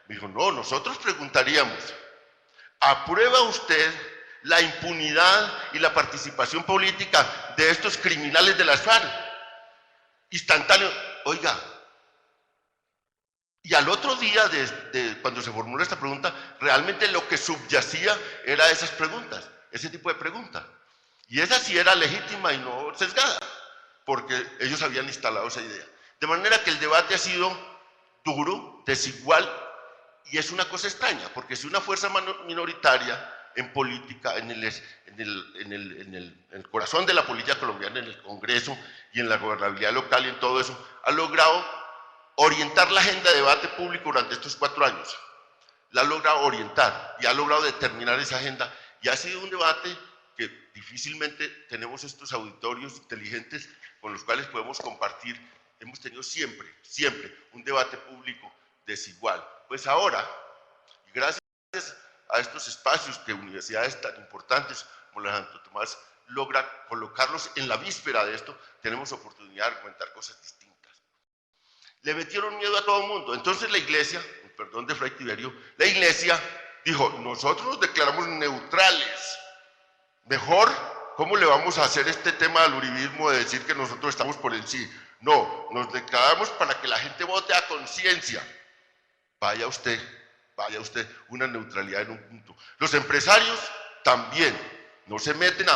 me dijo, no, nosotros preguntaríamos, ¿aprueba usted la impunidad y la participación política de estos criminales de las FARC? Instantáneo, oiga. Y al otro día, cuando se formuló esta pregunta, realmente lo que subyacía era esas preguntas, ese tipo de preguntas. Y esa sí era legítima y no sesgada, porque ellos habían instalado esa idea. De manera que el debate ha sido duro, desigual, y es una cosa extraña, porque si una fuerza minoritaria en política, en el corazón de la política colombiana, en el Congreso y en la gobernabilidad local y en todo eso, ha logrado orientar la agenda de debate público durante estos 4 años. La ha logrado orientar y ha logrado determinar esa agenda, y ha sido un debate que difícilmente tenemos estos auditorios inteligentes con los cuales podemos compartir. Hemos tenido siempre un debate público desigual. Pues ahora, y gracias a estos espacios que universidades tan importantes como la de Santo Tomás logra colocarlos en la víspera de esto, tenemos oportunidad de argumentar cosas distintas. Le metieron miedo a todo el mundo. Entonces la iglesia, perdón de Fray Tiberio, la iglesia dijo, nosotros nos declaramos neutrales. Mejor, ¿cómo le vamos a hacer este tema al uribismo de decir que nosotros estamos por el sí? No, nos declaramos para que la gente vote a conciencia. Vaya usted, una neutralidad en un punto. Los empresarios también no se meten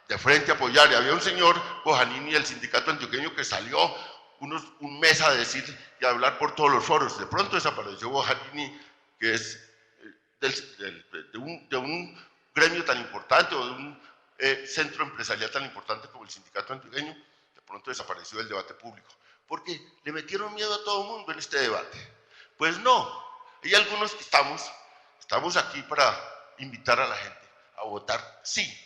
de frente a apoyar. Y había un señor Bojanini del sindicato antioqueño que salió un mes a decir y a hablar por todos los foros. De pronto desapareció Bojarini, que es de un gremio tan importante o de un centro empresarial tan importante como el Sindicato Antioqueño. De pronto desapareció del debate público. Porque le metieron miedo a todo el mundo en este debate. Pues no, hay algunos que estamos aquí para invitar a la gente a votar sí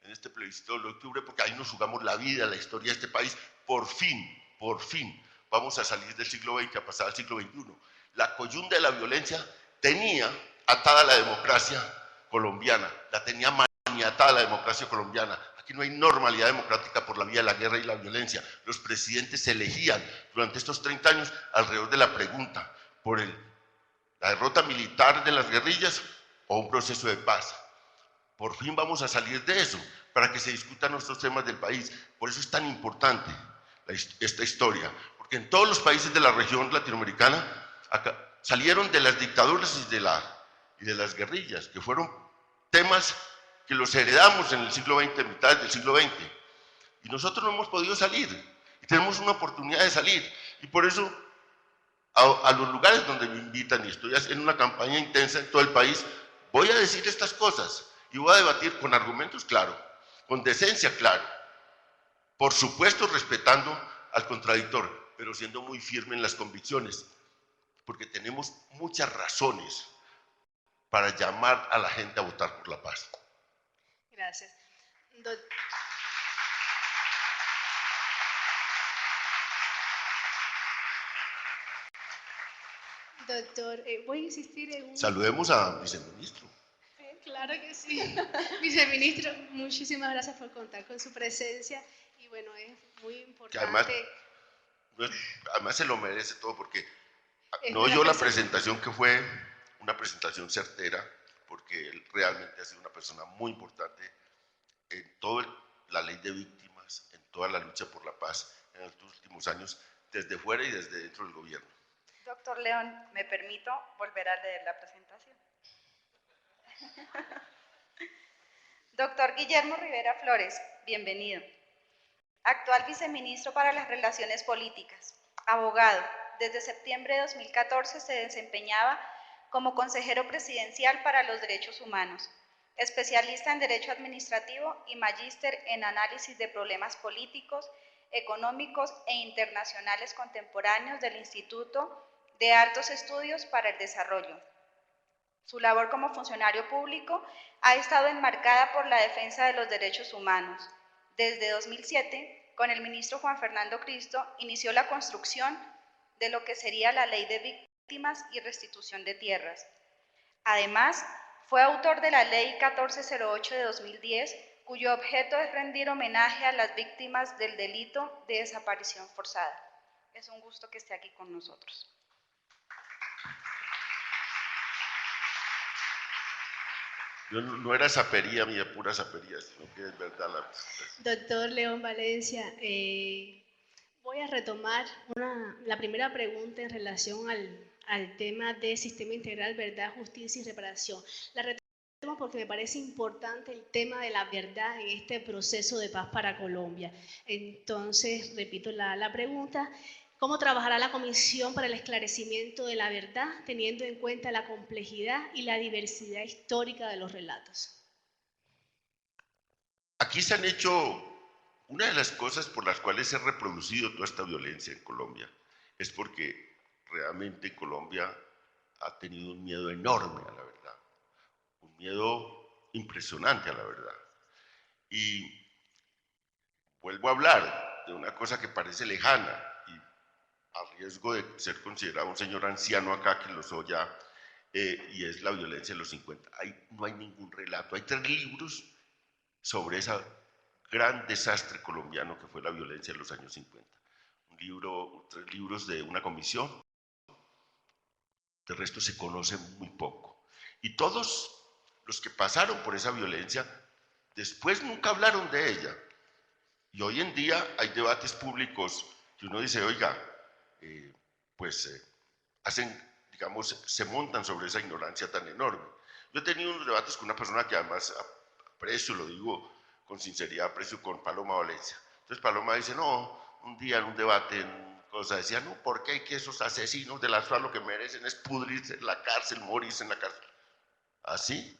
en este plebiscito de octubre, porque ahí nos jugamos la vida, la historia de este país. Por fin, vamos a salir del siglo XX a pasar al siglo XXI. La coyunda de la violencia tenía atada la democracia colombiana, la tenía maniatada la democracia colombiana. Aquí no hay normalidad democrática por la vía de la guerra y la violencia. Los presidentes se elegían durante estos 30 años alrededor de la pregunta por la derrota militar de las guerrillas o un proceso de paz. Por fin vamos a salir de eso, para que se discutan nuestros temas del país. Por eso es tan importante esta historia, porque en todos los países de la región latinoamericana salieron de las dictaduras y de las guerrillas, que fueron temas que los heredamos en el siglo XX, mitad del siglo XX, y nosotros no hemos podido salir, y tenemos una oportunidad de salir, y por eso a los lugares donde me invitan, y estoy haciendo una campaña intensa en todo el país, voy a decir estas cosas, y voy a debatir con argumentos claros, con decencia claro, por supuesto respetando al contradictor, pero siendo muy firme en las convicciones, porque tenemos muchas razones para llamar a la gente a votar por la paz. Gracias. Doctor, voy a insistir en un... Saludemos al viceministro. Claro que sí. Viceministro, muchísimas gracias por contar con su presencia y bueno, es muy importante. Además se lo merece todo porque no oyó la presentación, que fue una presentación certera, porque él realmente ha sido una persona muy importante en toda la ley de víctimas, en toda la lucha por la paz en los últimos años, desde fuera y desde dentro del gobierno. Doctor León, me permito volver a leer la presentación. Doctor Guillermo Rivera Flores, bienvenido. Actual viceministro para las Relaciones Políticas, abogado. Desde septiembre de 2014 se desempeñaba como consejero presidencial para los derechos humanos, especialista en Derecho Administrativo y magíster en Análisis de Problemas Políticos, Económicos e Internacionales Contemporáneos del Instituto de Altos Estudios para el Desarrollo. Su labor como funcionario público ha estado enmarcada por la defensa de los derechos humanos. Desde 2007, con el ministro Juan Fernando Cristo, inició la construcción de lo que sería la Ley de Víctimas y Restitución de Tierras. Además, fue autor de la Ley 1408 de 2010, cuyo objeto es rendir homenaje a las víctimas del delito de desaparición forzada. Es un gusto que esté aquí con nosotros. Yo no era sapería mía, pura sapería, sino que es verdad la presentación. Doctor León Valencia, voy a retomar la primera pregunta en relación al tema de Sistema Integral, Verdad, Justicia y Reparación. La retomo porque me parece importante el tema de la verdad en este proceso de paz para Colombia. Entonces, repito la pregunta. ¿Cómo trabajará la Comisión para el esclarecimiento de la verdad, teniendo en cuenta la complejidad y la diversidad histórica de los relatos? Aquí se han hecho, una de las cosas por las cuales se ha reproducido toda esta violencia en Colombia, es porque realmente Colombia ha tenido un miedo enorme a la verdad, un miedo impresionante a la verdad. Y vuelvo a hablar de una cosa que parece lejana, a riesgo de ser considerado un señor anciano acá que lo soy ya, y es la violencia de los 50. No hay ningún relato, hay 3 libros sobre ese gran desastre colombiano que fue la violencia de los años 50. 3 libros de una comisión, de resto se conoce muy poco. Y todos los que pasaron por esa violencia, después nunca hablaron de ella. Y hoy en día hay debates públicos que uno dice, oiga, se montan sobre esa ignorancia tan enorme. Yo he tenido unos debates con una persona que además aprecio, lo digo con sinceridad, aprecio, con Paloma Valencia. Entonces Paloma dice, no, un día en un debate en un cosa. Decían, no, ¿por qué hay que esos asesinos de la FARC lo que merecen es pudrirse en la cárcel, morirse en la cárcel? Así,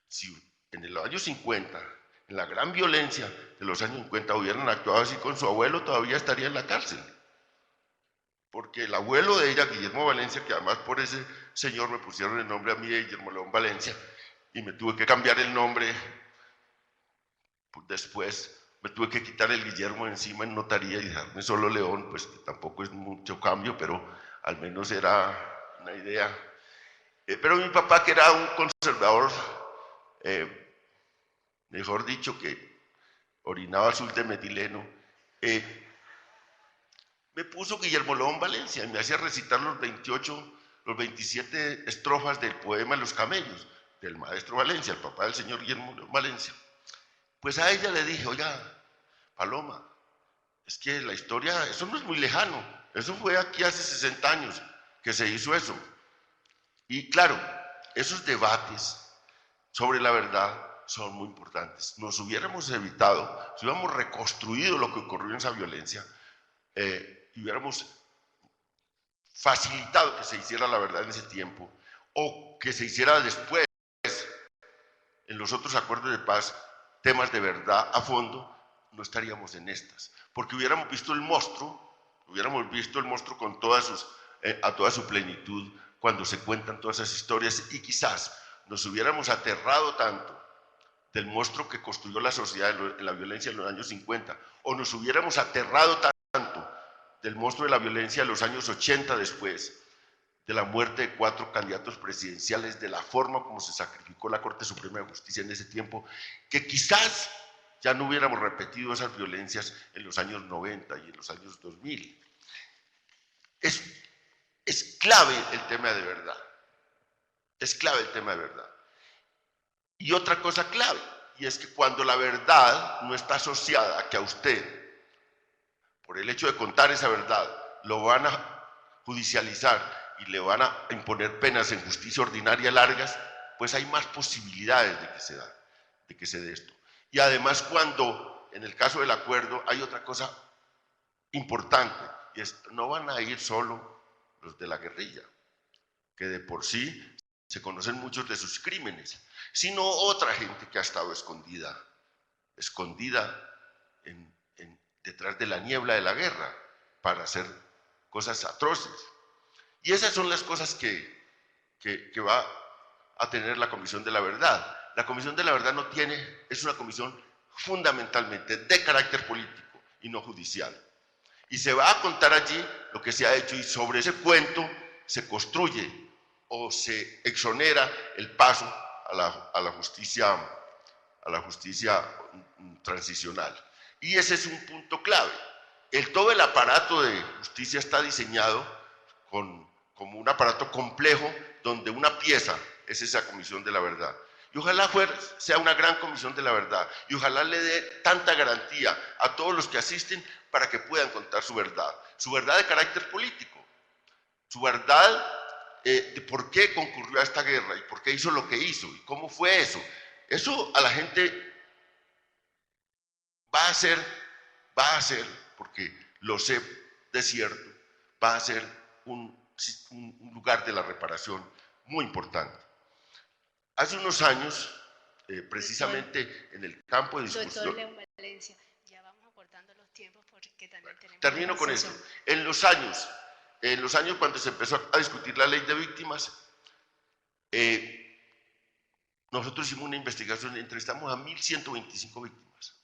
si en los años 50, en la gran violencia de los años 50 hubieran actuado así con su abuelo, todavía estaría en la cárcel. Porque el abuelo de ella, Guillermo Valencia, que además por ese señor me pusieron el nombre a mí de Guillermo León Valencia, y me tuve que cambiar el nombre, pues después me tuve que quitar el Guillermo encima en notaría y dejarme solo León, pues que tampoco es mucho cambio, pero al menos era una idea. Pero mi papá, que era un conservador, mejor dicho, que orinaba azul de metileno, me puso Guillermo León Valencia y me hacía recitar los 27 estrofas del poema Los Camellos, del maestro Valencia, el papá del señor Guillermo León Valencia. Pues a ella le dije, oiga, Paloma, es que la historia, eso no es muy lejano, eso fue aquí hace 60 años que se hizo eso. Y claro, esos debates sobre la verdad son muy importantes. Nos hubiéramos evitado, si hubiéramos reconstruido lo que ocurrió en esa violencia, y hubiéramos facilitado que se hiciera la verdad en ese tiempo, o que se hiciera después, en los otros acuerdos de paz, temas de verdad a fondo, no estaríamos en estas. Porque hubiéramos visto el monstruo con todas a toda su plenitud, cuando se cuentan todas esas historias, y quizás nos hubiéramos aterrado tanto del monstruo que construyó la sociedad en la violencia en los años 50, o nos hubiéramos aterrado tanto del monstruo de la violencia en los años 80 después, de la muerte de 4 candidatos presidenciales, de la forma como se sacrificó la Corte Suprema de Justicia en ese tiempo, que quizás ya no hubiéramos repetido esas violencias en los años 90 y en los años 2000. Es clave el tema de verdad. Es clave el tema de verdad. Y otra cosa clave, y es que cuando la verdad no está asociada a que a usted, por el hecho de contar esa verdad, lo van a judicializar y le van a imponer penas en justicia ordinaria largas, pues hay más posibilidades de que se dé esto. Y además, cuando, en el caso del acuerdo, hay otra cosa importante, y es, no van a ir solo los de la guerrilla, que de por sí se conocen muchos de sus crímenes, sino otra gente que ha estado escondida detrás de la niebla de la guerra, para hacer cosas atroces. Y esas son las cosas que va a tener la Comisión de la Verdad. La Comisión de la Verdad es una comisión fundamentalmente de carácter político y no judicial. Y se va a contar allí lo que se ha hecho, y sobre ese cuento se construye o se exonera el paso a la justicia transicional. Y ese es un punto clave. Todo el aparato de justicia está diseñado como un aparato complejo, donde una pieza es esa Comisión de la Verdad. Y ojalá sea una gran Comisión de la Verdad, y ojalá le dé tanta garantía a todos los que asisten para que puedan contar su verdad de carácter político, su verdad de por qué concurrió a esta guerra y por qué hizo lo que hizo y cómo fue eso. Eso a la gente va a ser, porque lo sé de cierto, va a ser un lugar de la reparación muy importante. Hace unos años, precisamente en el campo de discusión... Doctor León Valencia, ya vamos acortando los tiempos porque también tenemos... Termino con esto. En los años cuando se empezó a discutir la ley de víctimas, nosotros hicimos una investigación, entrevistamos a 1.125 víctimas.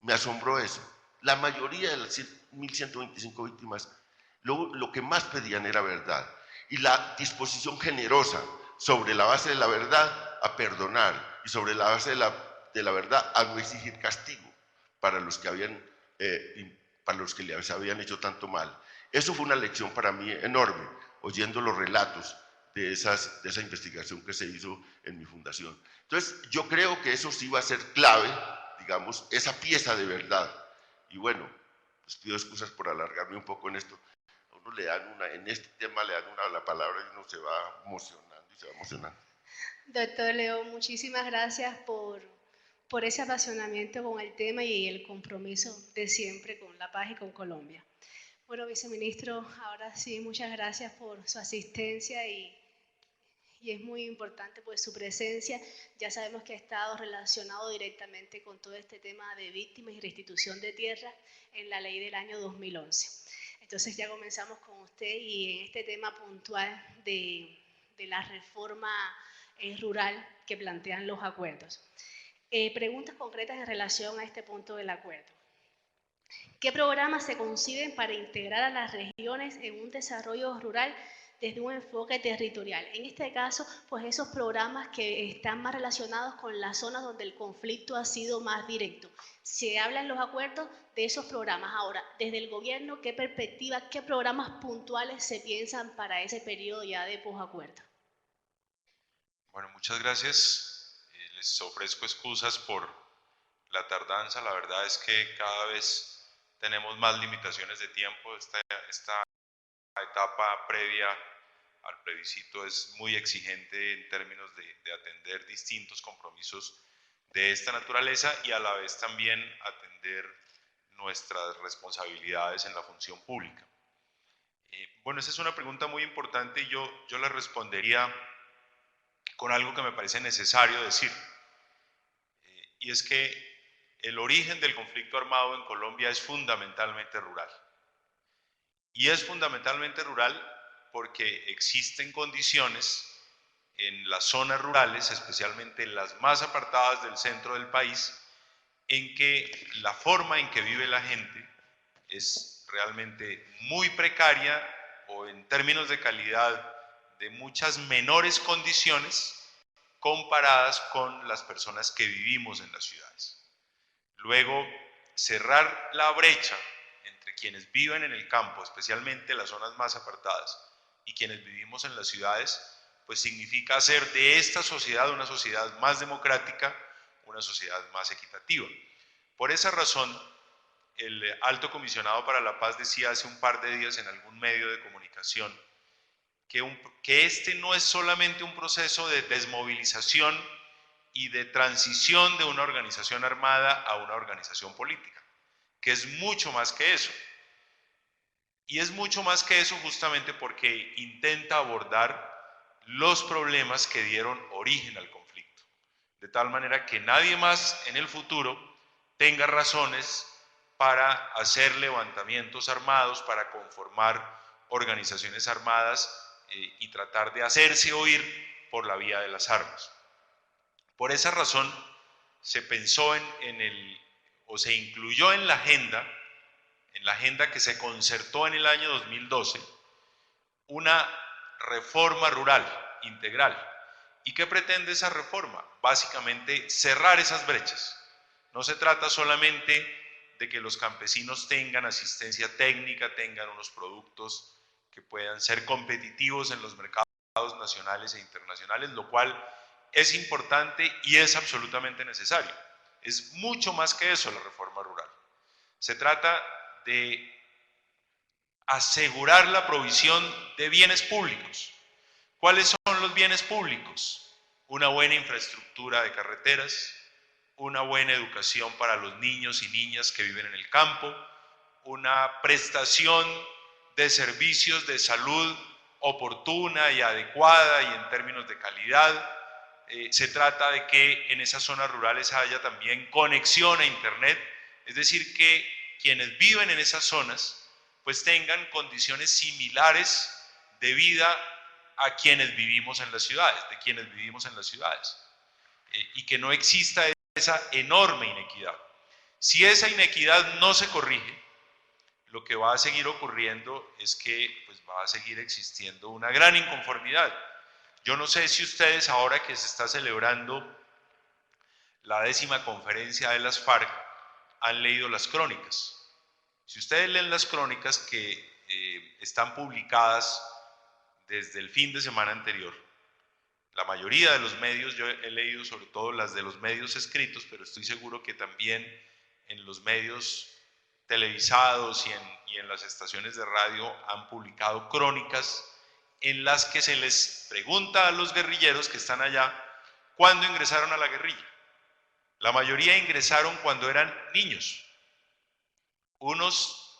Me asombró eso. La mayoría de las 1.125 víctimas, lo que más pedían era verdad, y la disposición generosa sobre la base de la verdad a perdonar, y sobre la base de la verdad a no exigir castigo para los que les habían hecho tanto mal. Eso fue una lección para mí enorme, oyendo los relatos de esa investigación que se hizo en mi fundación. Entonces, yo creo que eso sí va a ser clave, digamos, esa pieza de verdad. Y bueno, les pido excusas por alargarme un poco en esto. A uno en este tema le dan la palabra y uno se va emocionando y se va emocionando. Doctor León, muchísimas gracias por ese apasionamiento con el tema y el compromiso de siempre con la paz y con Colombia. Bueno, viceministro, ahora sí, muchas gracias por su asistencia y es muy importante pues su presencia. Ya sabemos que ha estado relacionado directamente con todo este tema de víctimas y restitución de tierra en la ley del año 2011. Entonces ya comenzamos con usted y en este tema puntual de la reforma rural que plantean los acuerdos. Preguntas concretas en relación a este punto del acuerdo. ¿Qué programas se conciben para integrar a las regiones en un desarrollo rural desde un enfoque territorial? En este caso, pues esos programas que están más relacionados con las zonas donde el conflicto ha sido más directo. Se habla en los acuerdos de esos programas. Ahora, desde el gobierno, ¿qué perspectiva, qué programas puntuales se piensan para ese periodo ya de posacuerdo? Bueno, muchas gracias. Les ofrezco excusas por la tardanza. La verdad es que cada vez tenemos más limitaciones de tiempo. Esta etapa previa al plebiscito es muy exigente en términos de atender distintos compromisos de esta naturaleza y a la vez también atender nuestras responsabilidades en la función pública. Bueno, esa es una pregunta muy importante y yo la respondería con algo que me parece necesario decir, y es que el origen del conflicto armado en Colombia es fundamentalmente rural. Y es fundamentalmente rural porque existen condiciones en las zonas rurales, especialmente en las más apartadas del centro del país, en que la forma en que vive la gente es realmente muy precaria o en términos de calidad de muchas menores condiciones comparadas con las personas que vivimos en las ciudades. Luego, cerrar la brecha entre quienes viven en el campo, especialmente las zonas más apartadas, y quienes vivimos en las ciudades, pues significa hacer de esta sociedad una sociedad más democrática, una sociedad más equitativa. Por esa razón, el Alto Comisionado para la Paz decía hace un par de días en algún medio de comunicación que este no es solamente un proceso de desmovilización y de transición de una organización armada a una organización política, que es mucho más que eso. Y es mucho más que eso justamente porque intenta abordar los problemas que dieron origen al conflicto, de tal manera que nadie más en el futuro tenga razones para hacer levantamientos armados, para conformar organizaciones armadas y tratar de hacerse oír por la vía de las armas. Por esa razón se pensó se incluyó en la agenda que se concertó en el año 2012, una reforma rural integral. ¿Y qué pretende esa reforma? Básicamente cerrar esas brechas. No se trata solamente de que los campesinos tengan asistencia técnica, tengan unos productos que puedan ser competitivos en los mercados nacionales e internacionales, lo cual es importante y es absolutamente necesario. Es mucho más que eso la reforma rural. Se trata de asegurar la provisión de bienes públicos. ¿Cuáles son los bienes públicos? Una buena infraestructura de carreteras, una buena educación para los niños y niñas que viven en el campo, una prestación de servicios de salud oportuna y adecuada y en términos de calidad. Se trata de que en esas zonas rurales haya también conexión a internet, es decir, que quienes viven en esas zonas pues tengan condiciones similares de vida a quienes vivimos en las ciudades, y que no exista esa enorme inequidad. Si esa inequidad no se corrige, lo que va a seguir ocurriendo es que pues, va a seguir existiendo una gran inconformidad. Yo no sé si ustedes, ahora que se está celebrando la 10ª conferencia de las FARC, han leído las crónicas. Si ustedes leen las crónicas que están publicadas desde el fin de semana anterior, la mayoría de los medios, yo he leído sobre todo las de los medios escritos, pero estoy seguro que también en los medios televisados y en las estaciones de radio han publicado crónicas en las que se les pregunta a los guerrilleros que están allá cuándo ingresaron a la guerrilla. La mayoría ingresaron cuando eran niños. Unos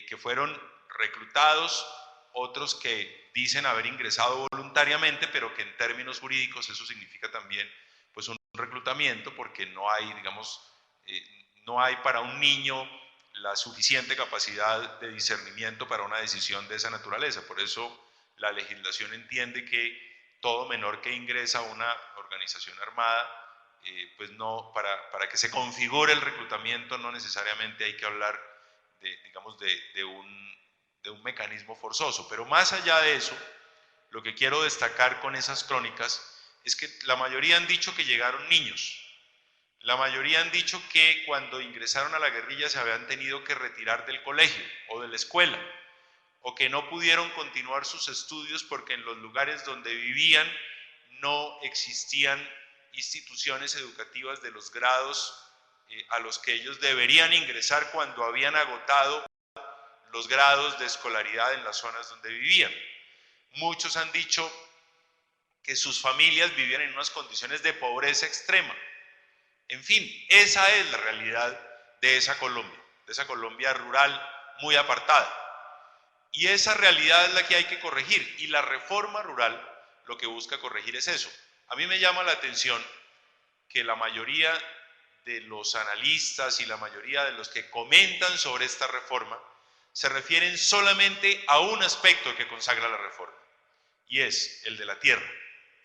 que fueron reclutados, otros que dicen haber ingresado voluntariamente, pero que en términos jurídicos eso significa también pues un reclutamiento, porque no hay, digamos, no hay para un niño la suficiente capacidad de discernimiento para una decisión de esa naturaleza. Por eso la legislación entiende que todo menor que ingresa a una organización armada, pues no, para que se configure el reclutamiento no necesariamente hay que hablar de, digamos, de un mecanismo forzoso. Pero más allá de eso, lo que quiero destacar con esas crónicas es que la mayoría han dicho que llegaron niños. La mayoría han dicho que cuando ingresaron a la guerrilla se habían tenido que retirar del colegio o de la escuela, o que no pudieron continuar sus estudios porque en los lugares donde vivían no existían instituciones educativas de los grados a los que ellos deberían ingresar cuando habían agotado los grados de escolaridad en las zonas donde vivían. Muchos han dicho que sus familias vivían en unas condiciones de pobreza extrema. En fin, esa es la realidad de esa Colombia rural muy apartada. Y esa realidad es la que hay que corregir, y la reforma rural lo que busca corregir es eso. A mí me llama la atención que la mayoría de los analistas y la mayoría de los que comentan sobre esta reforma se refieren solamente a un aspecto que consagra la reforma, y es el de la tierra.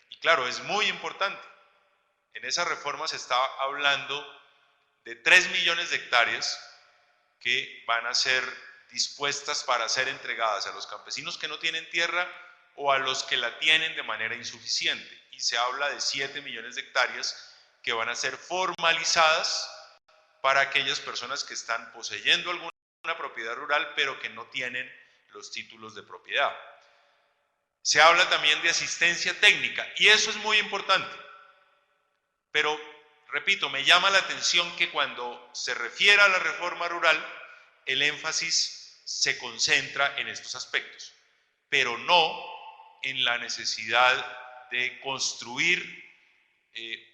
Y claro, es muy importante. En esa reforma se está hablando de 3 millones de hectáreas que van a ser dispuestas para ser entregadas a los campesinos que no tienen tierra o a los que la tienen de manera insuficiente. Y se habla de 7 millones de hectáreas que van a ser formalizadas para aquellas personas que están poseyendo alguna propiedad rural pero que no tienen los títulos de propiedad. Se habla también de asistencia técnica y eso es muy importante. Pero, repito, me llama la atención que cuando se refiere a la reforma rural, el énfasis se concentra en estos aspectos, pero no en la necesidad de construir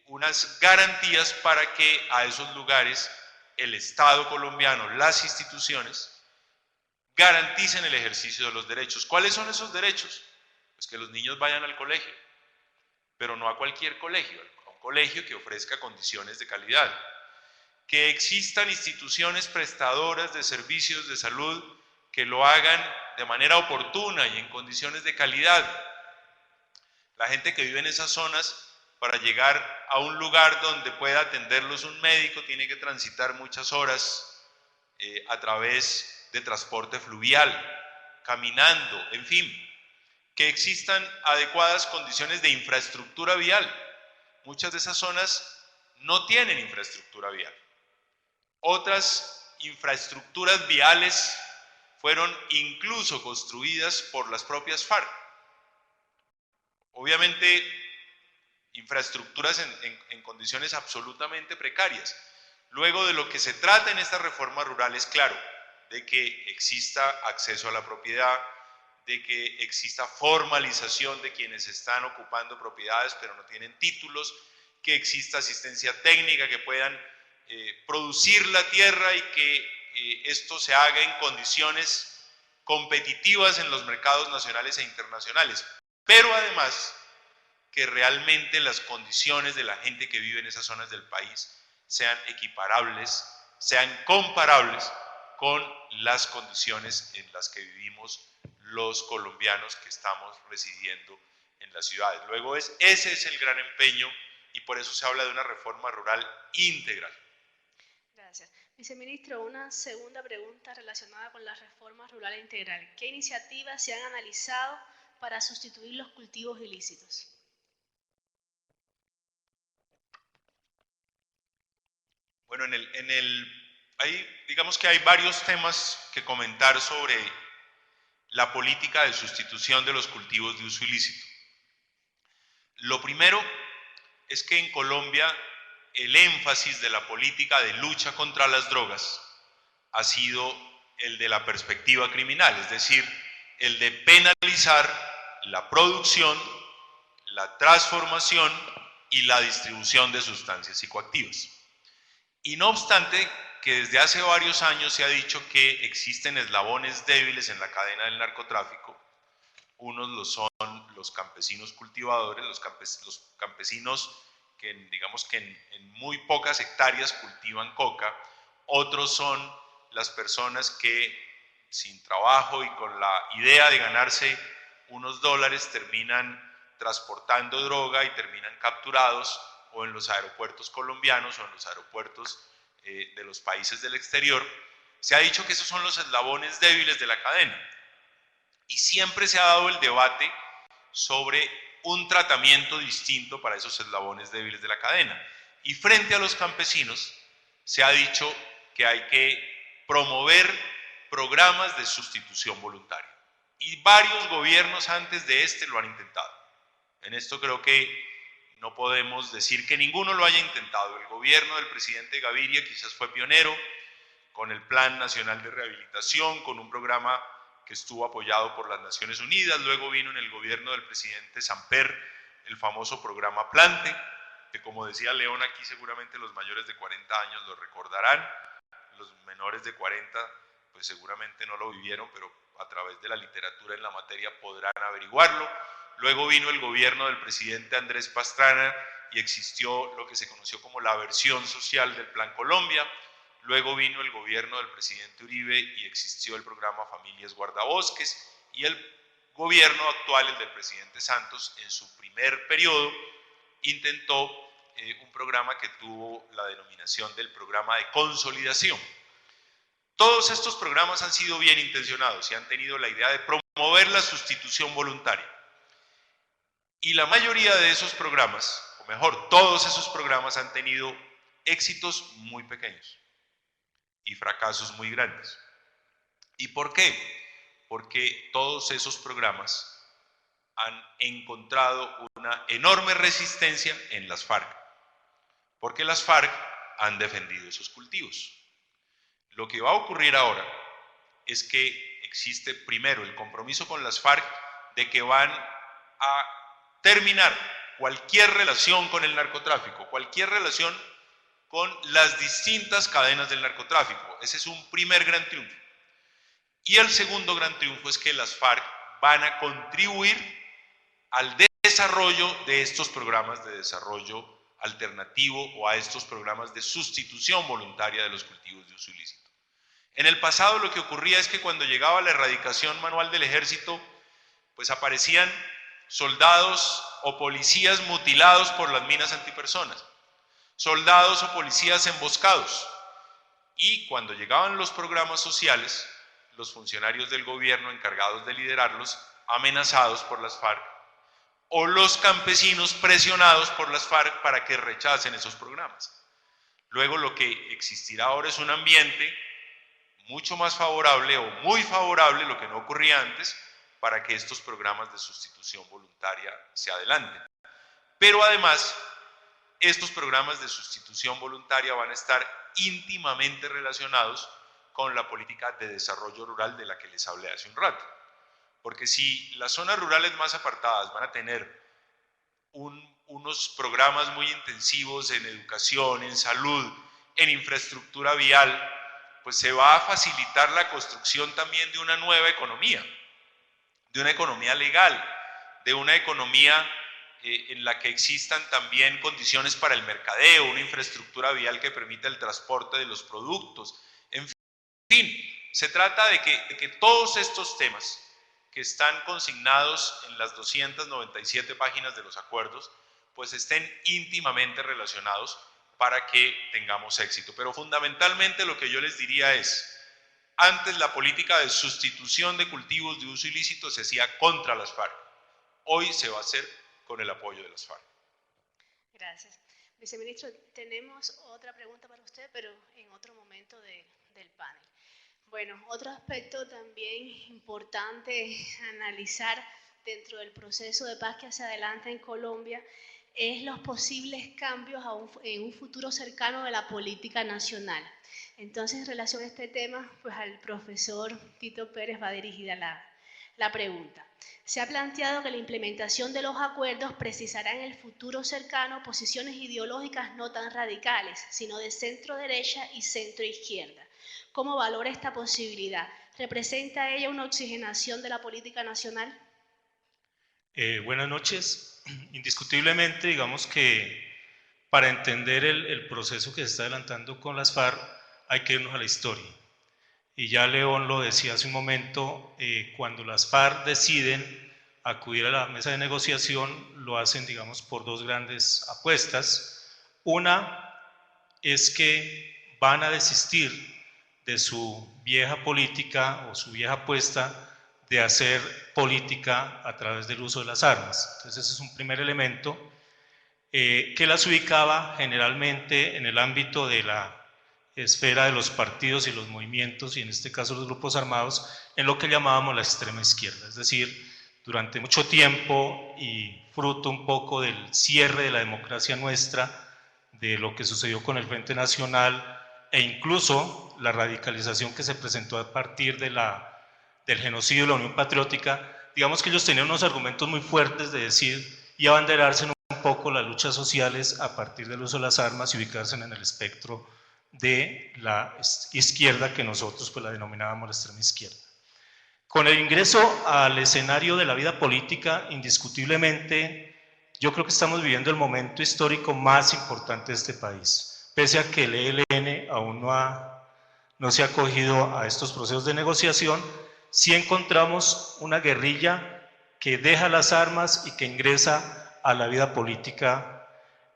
unas garantías para que a esos lugares el Estado colombiano, las instituciones, garanticen el ejercicio de los derechos. ¿Cuáles son esos derechos? Pues que los niños vayan al colegio, pero no a cualquier colegio, a un colegio que ofrezca condiciones de calidad. Que existan instituciones prestadoras de servicios de salud que lo hagan de manera oportuna y en condiciones de calidad. La gente que vive en esas zonas, para llegar a un lugar donde pueda atenderlos un médico, tiene que transitar muchas horas a través de transporte fluvial, caminando, en fin. Que existan adecuadas condiciones de infraestructura vial. Muchas de esas zonas no tienen infraestructura vial. Otras infraestructuras viales fueron incluso construidas por las propias FARC. Obviamente, infraestructuras en condiciones absolutamente precarias. Luego, de lo que se trata en esta reforma rural es, claro, de que exista acceso a la propiedad, de que exista formalización de quienes están ocupando propiedades pero no tienen títulos, que exista asistencia técnica, que puedan producir la tierra y que esto se haga en condiciones competitivas en los mercados nacionales e internacionales. Pero además, que realmente las condiciones de la gente que vive en esas zonas del país sean equiparables, sean comparables con las condiciones en las que vivimos los colombianos que estamos residiendo en las ciudades. Luego ese es el gran empeño y por eso se habla de una reforma rural integral. Gracias. Viceministro, una segunda pregunta relacionada con la reforma rural integral. ¿Qué iniciativas se han analizado para sustituir los cultivos ilícitos? Bueno, digamos que hay varios temas que comentar sobre la política de sustitución de los cultivos de uso ilícito. Lo primero es que en Colombia el énfasis de la política de lucha contra las drogas ha sido el de la perspectiva criminal, es decir, el de penalizar la producción, la transformación y la distribución de sustancias psicoactivas. Y no obstante, que desde hace varios años se ha dicho que existen eslabones débiles en la cadena del narcotráfico. Unos son los campesinos cultivadores, los campesinos que digamos que en muy pocas hectáreas cultivan coca. Otros son las personas que sin trabajo y con la idea de ganarse unos dólares terminan transportando droga y terminan capturados o en los aeropuertos colombianos o en los aeropuertos de los países del exterior. Se ha dicho que esos son los eslabones débiles de la cadena y siempre se ha dado el debate sobre un tratamiento distinto para esos eslabones débiles de la cadena. Y frente a los campesinos se ha dicho que hay que promover programas de sustitución voluntaria. Y varios gobiernos antes de este lo han intentado. En esto creo que no podemos decir que ninguno lo haya intentado. El gobierno del presidente Gaviria quizás fue pionero con el Plan Nacional de Rehabilitación, con un programa que estuvo apoyado por las Naciones Unidas. Luego vino en el gobierno del presidente Samper el famoso programa Plante, que como decía León aquí seguramente los mayores de 40 años lo recordarán, los menores de 40 pues seguramente no lo vivieron, pero a través de la literatura en la materia podrán averiguarlo. Luego vino el gobierno del presidente Andrés Pastrana y existió lo que se conoció como la versión social del Plan Colombia. Luego vino el gobierno del presidente Uribe y existió el programa Familias Guardabosques, y el gobierno actual, el del presidente Santos, en su primer periodo intentó un programa que tuvo la denominación del programa de consolidación. Todos estos programas han sido bien intencionados y han tenido la idea de promover la sustitución voluntaria. Y la mayoría de esos programas, o mejor, todos esos programas han tenido éxitos muy pequeños y fracasos muy grandes. ¿Y por qué? Porque todos esos programas han encontrado una enorme resistencia en las FARC, porque las FARC han defendido esos cultivos. Lo que va a ocurrir ahora es que existe primero el compromiso con las FARC de que van a terminar cualquier relación con el narcotráfico, cualquier relación con las distintas cadenas del narcotráfico. Ese es un primer gran triunfo. Y el segundo gran triunfo es que las FARC van a contribuir al desarrollo de estos programas de desarrollo alternativo o a estos programas de sustitución voluntaria de los cultivos de uso ilícito. En el pasado lo que ocurría es que cuando llegaba la erradicación manual del ejército, pues aparecían soldados o policías mutilados por las minas antipersonas, soldados o policías emboscados, y cuando llegaban los programas sociales, los funcionarios del gobierno encargados de liderarlos, amenazados por las FARC, o los campesinos presionados por las FARC para que rechacen esos programas. Luego lo que existirá ahora es un ambiente mucho más favorable o muy favorable, lo que no ocurría antes, para que estos programas de sustitución voluntaria se adelanten. Pero además, estos programas de sustitución voluntaria van a estar íntimamente relacionados con la política de desarrollo rural de la que les hablé hace un rato. Porque si las zonas rurales más apartadas van a tener unos programas muy intensivos en educación, en salud, en infraestructura vial, pues se va a facilitar la construcción también de una nueva economía, de una economía legal, de una economía en la que existan también condiciones para el mercadeo, una infraestructura vial que permita el transporte de los productos. En fin, se trata de que todos estos temas que están consignados en las 297 páginas de los acuerdos, pues estén íntimamente relacionados para que tengamos éxito. Pero fundamentalmente lo que yo les diría es, antes la política de sustitución de cultivos de uso ilícito se hacía contra las FARC, hoy se va a hacer con el apoyo de las FARC. Gracias. Viceministro, tenemos otra pregunta para usted, pero en otro momento del panel. Bueno, otro aspecto también importante analizar dentro del proceso de paz que hacia adelante en Colombia es los posibles cambios en un futuro cercano de la política nacional. Entonces, en relación a este tema, pues al profesor Tito Pérez va dirigida La pregunta: se ha planteado que la implementación de los acuerdos precisará en el futuro cercano posiciones ideológicas no tan radicales, sino de centro-derecha y centro-izquierda. ¿Cómo valora esta posibilidad? ¿Representa ella una oxigenación de la política nacional? Buenas noches. Indiscutiblemente, digamos que para entender el proceso que se está adelantando con las FARC hay que irnos a la historia. Y ya León lo decía hace un momento, cuando las FARC deciden acudir a la mesa de negociación, lo hacen, digamos, por dos grandes apuestas. Una es que van a desistir de su vieja política o su vieja apuesta de hacer política a través del uso de las armas. Entonces ese es un primer elemento que las ubicaba generalmente en el ámbito de la esfera de los partidos y los movimientos, y en este caso los grupos armados, en lo que llamábamos la extrema izquierda. Es decir, durante mucho tiempo, y fruto un poco del cierre de la democracia nuestra, de lo que sucedió con el Frente Nacional, e incluso la radicalización que se presentó a partir de del genocidio de la Unión Patriótica, digamos que ellos tenían unos argumentos muy fuertes de decir y abanderarse un poco las luchas sociales a partir del uso de las armas y ubicarse en el espectro de la izquierda, que nosotros pues la denominábamos la extrema izquierda. Con el ingreso al escenario de la vida política, indiscutiblemente, yo creo que estamos viviendo el momento histórico más importante de este país, pese a que el ELN aún no se ha acogido a estos procesos de negociación. Sí encontramos una guerrilla que deja las armas y que ingresa a la vida política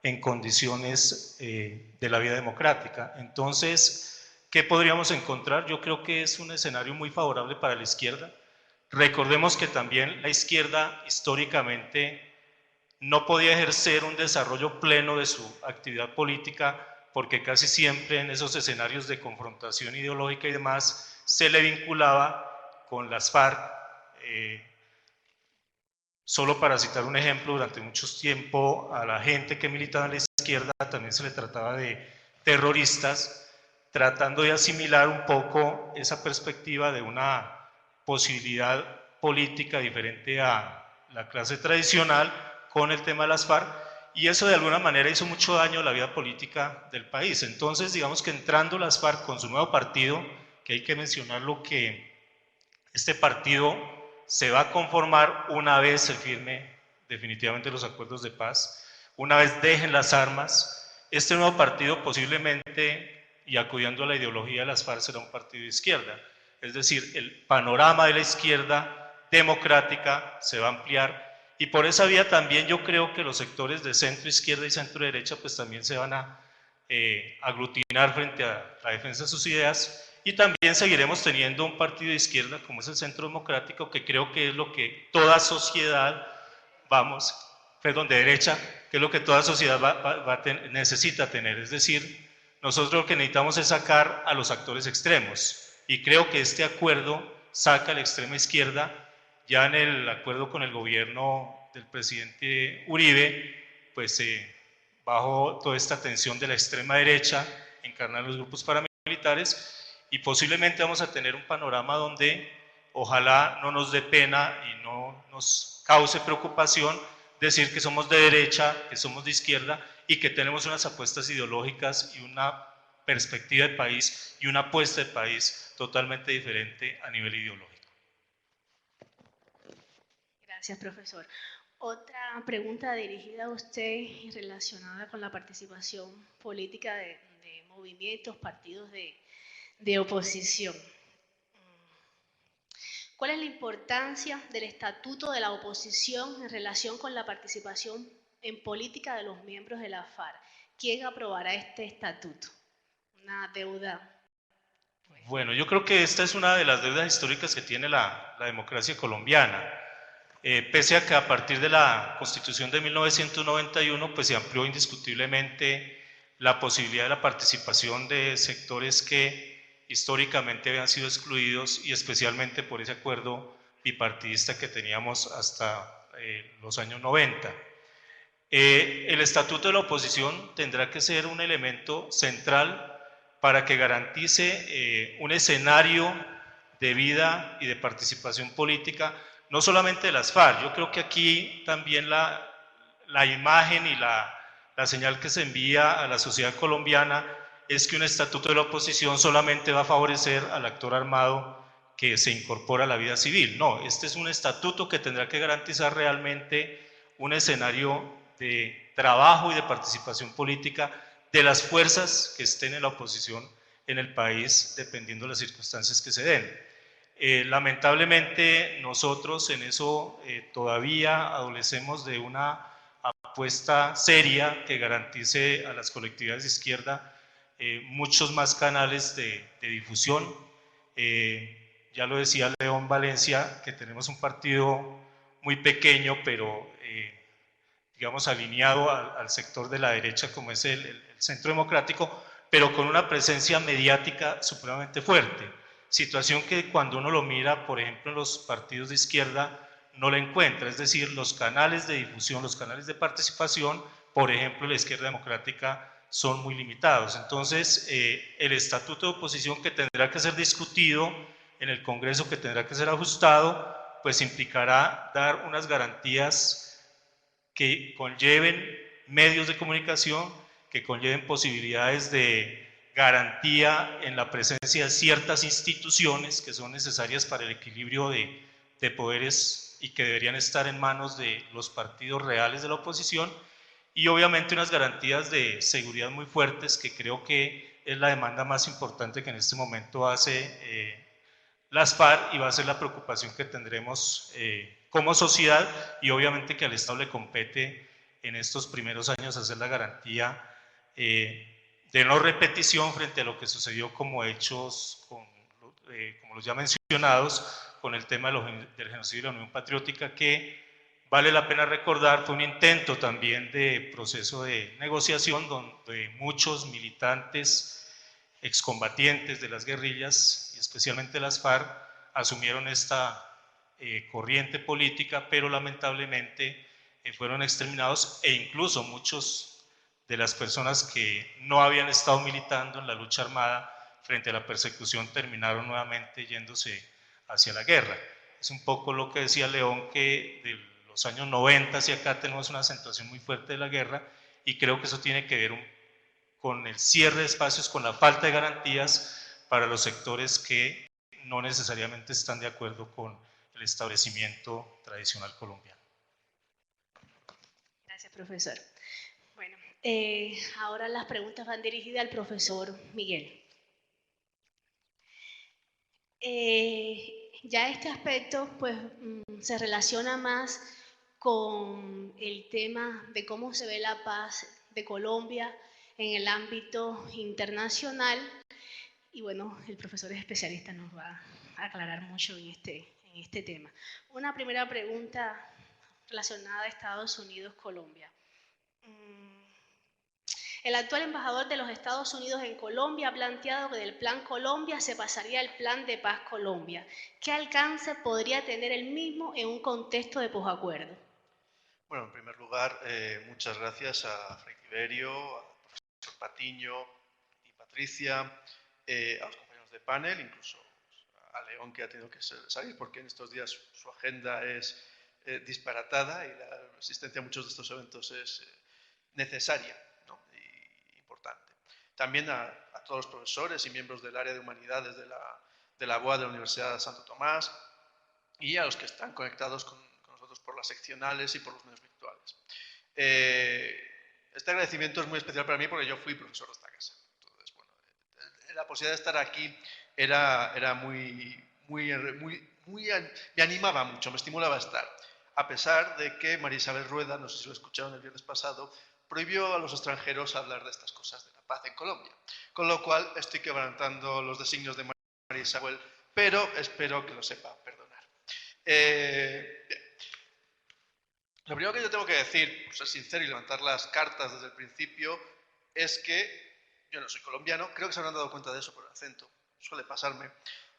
en condiciones de la vida democrática. Entonces, ¿qué podríamos encontrar? Yo creo que es un escenario muy favorable para la izquierda. Recordemos que también la izquierda históricamente no podía ejercer un desarrollo pleno de su actividad política, porque casi siempre en esos escenarios de confrontación ideológica y demás se le vinculaba con las FARC. Solo para citar un ejemplo, durante mucho tiempo a la gente que militaba en la izquierda también se le trataba de terroristas, tratando de asimilar un poco esa perspectiva de una posibilidad política diferente a la clase tradicional con el tema de las FARC, y eso de alguna manera hizo mucho daño a la vida política del país. Entonces, digamos que entrando las FARC con su nuevo partido, que hay que mencionarlo, que este partido se va a conformar una vez se firme definitivamente los acuerdos de paz, una vez dejen las armas. Este nuevo partido posiblemente, y acudiendo a la ideología de las FARC, será un partido de izquierda. Es decir, el panorama de la izquierda democrática se va a ampliar, y por esa vía también yo creo que los sectores de centro izquierda y centro derecha pues también se van a aglutinar frente a la defensa de sus ideas. Y también seguiremos teniendo un partido de izquierda como es el Centro Democrático, que creo que es lo que toda sociedad, de derecha, que es lo que toda sociedad necesita tener. Es decir, nosotros lo que necesitamos es sacar a los actores extremos, y creo que este acuerdo saca a la extrema izquierda. Ya en el acuerdo con el gobierno del presidente Uribe, pues bajo toda esta tensión de la extrema derecha, encarnar los grupos paramilitares, y posiblemente vamos a tener un panorama donde ojalá no nos dé pena y no nos cause preocupación decir que somos de derecha, que somos de izquierda, y que tenemos unas apuestas ideológicas y una perspectiva de país y una apuesta de país totalmente diferente a nivel ideológico. Gracias, profesor. Otra pregunta dirigida a usted y relacionada con la participación política de movimientos, partidos de oposición. ¿Cuál es la importancia del estatuto de la oposición en relación con la participación en política de los miembros de la FARC? ¿Quién aprobará este estatuto? Una deuda. Bueno, yo creo que esta es una de las deudas históricas que tiene la democracia colombiana. Pese a que a partir de la Constitución de 1991 pues se amplió indiscutiblemente la posibilidad de la participación de sectores que históricamente habían sido excluidos, y especialmente por ese acuerdo bipartidista que teníamos hasta los años 90. El estatuto de la oposición tendrá que ser un elemento central para que garantice un escenario de vida y de participación política, no solamente de las FARC. Yo creo que aquí también la imagen y la señal que se envía a la sociedad colombiana es que un estatuto de la oposición solamente va a favorecer al actor armado que se incorpora a la vida civil. No, este es un estatuto que tendrá que garantizar realmente un escenario de trabajo y de participación política de las fuerzas que estén en la oposición en el país, dependiendo de las circunstancias que se den. Lamentablemente nosotros en eso todavía adolecemos de una apuesta seria que garantice a las colectividades de izquierda muchos más canales de difusión. Ya lo decía León Valencia, que tenemos un partido muy pequeño, pero digamos alineado al sector de la derecha como es el Centro Democrático, pero con una presencia mediática supremamente fuerte. Situación que cuando uno lo mira, por ejemplo, en los partidos de izquierda, no la encuentra, es decir, los canales de difusión, los canales de participación, por ejemplo, la izquierda democrática, son muy limitados. Entonces, el estatuto de oposición que tendrá que ser discutido en el Congreso, que tendrá que ser ajustado, pues implicará dar unas garantías que conlleven medios de comunicación, que conlleven posibilidades de garantía en la presencia de ciertas instituciones que son necesarias para el equilibrio de poderes y que deberían estar en manos de los partidos reales de la oposición, y obviamente unas garantías de seguridad muy fuertes, que creo que es la demanda más importante que en este momento hace las FARC, y va a ser la preocupación que tendremos como sociedad, y obviamente que al Estado le compete en estos primeros años hacer la garantía de no repetición frente a lo que sucedió como hechos, como los ya mencionados, con el tema del genocidio de la Unión Patriótica, que vale la pena recordar, fue un intento también de proceso de negociación donde muchos militantes, excombatientes de las guerrillas, y especialmente las FARC, asumieron esta corriente política, pero lamentablemente fueron exterminados, e incluso muchos de las personas que no habían estado militando en la lucha armada frente a la persecución terminaron nuevamente yéndose hacia la guerra. Es un poco lo que decía León, que de los años 90 hacia acá tenemos una acentuación muy fuerte de la guerra, y creo que eso tiene que ver con el cierre de espacios, con la falta de garantías para los sectores que no necesariamente están de acuerdo con el establecimiento tradicional colombiano. Gracias, profesor. Bueno, ahora las preguntas van dirigidas al profesor Miguel. Ya este aspecto pues, se relaciona más con el tema de cómo se ve la paz de Colombia en el ámbito internacional, y bueno, el profesor es especialista, nos va a aclarar mucho en este tema. Una primera pregunta relacionada a Estados Unidos-Colombia. El actual embajador de los Estados Unidos en Colombia ha planteado que del Plan Colombia se pasaría al Plan de Paz Colombia. ¿Qué alcance podría tener el mismo en un contexto de posacuerdo? Bueno, en primer lugar, muchas gracias a Fray Tiberio, al profesor Patiño y Patricia, a los compañeros de panel, incluso a León, que ha tenido que salir porque en estos días su agenda es disparatada y la asistencia a muchos de estos eventos es necesaria, ¿no? Y importante. También a todos los profesores y miembros del área de humanidades de la UAD de la Universidad de Santo Tomás, y a los que están conectados con nosotros por las seccionales y por los medios virtuales. Este agradecimiento es muy especial para mí porque yo fui profesor de esta casa. Entonces, bueno, la posibilidad de estar aquí era me animaba mucho, me estimulaba a estar. A pesar de que María Isabel Rueda, no sé si lo escucharon el viernes pasado, prohibió a los extranjeros hablar de estas cosas de la paz en Colombia. Con lo cual estoy quebrantando los designios de María Isabel, pero espero que lo sepa perdonar. Lo primero que yo tengo que decir, por ser sincero y levantar las cartas desde el principio, es que yo no soy colombiano, creo que se habrán dado cuenta de eso por el acento, suele pasarme.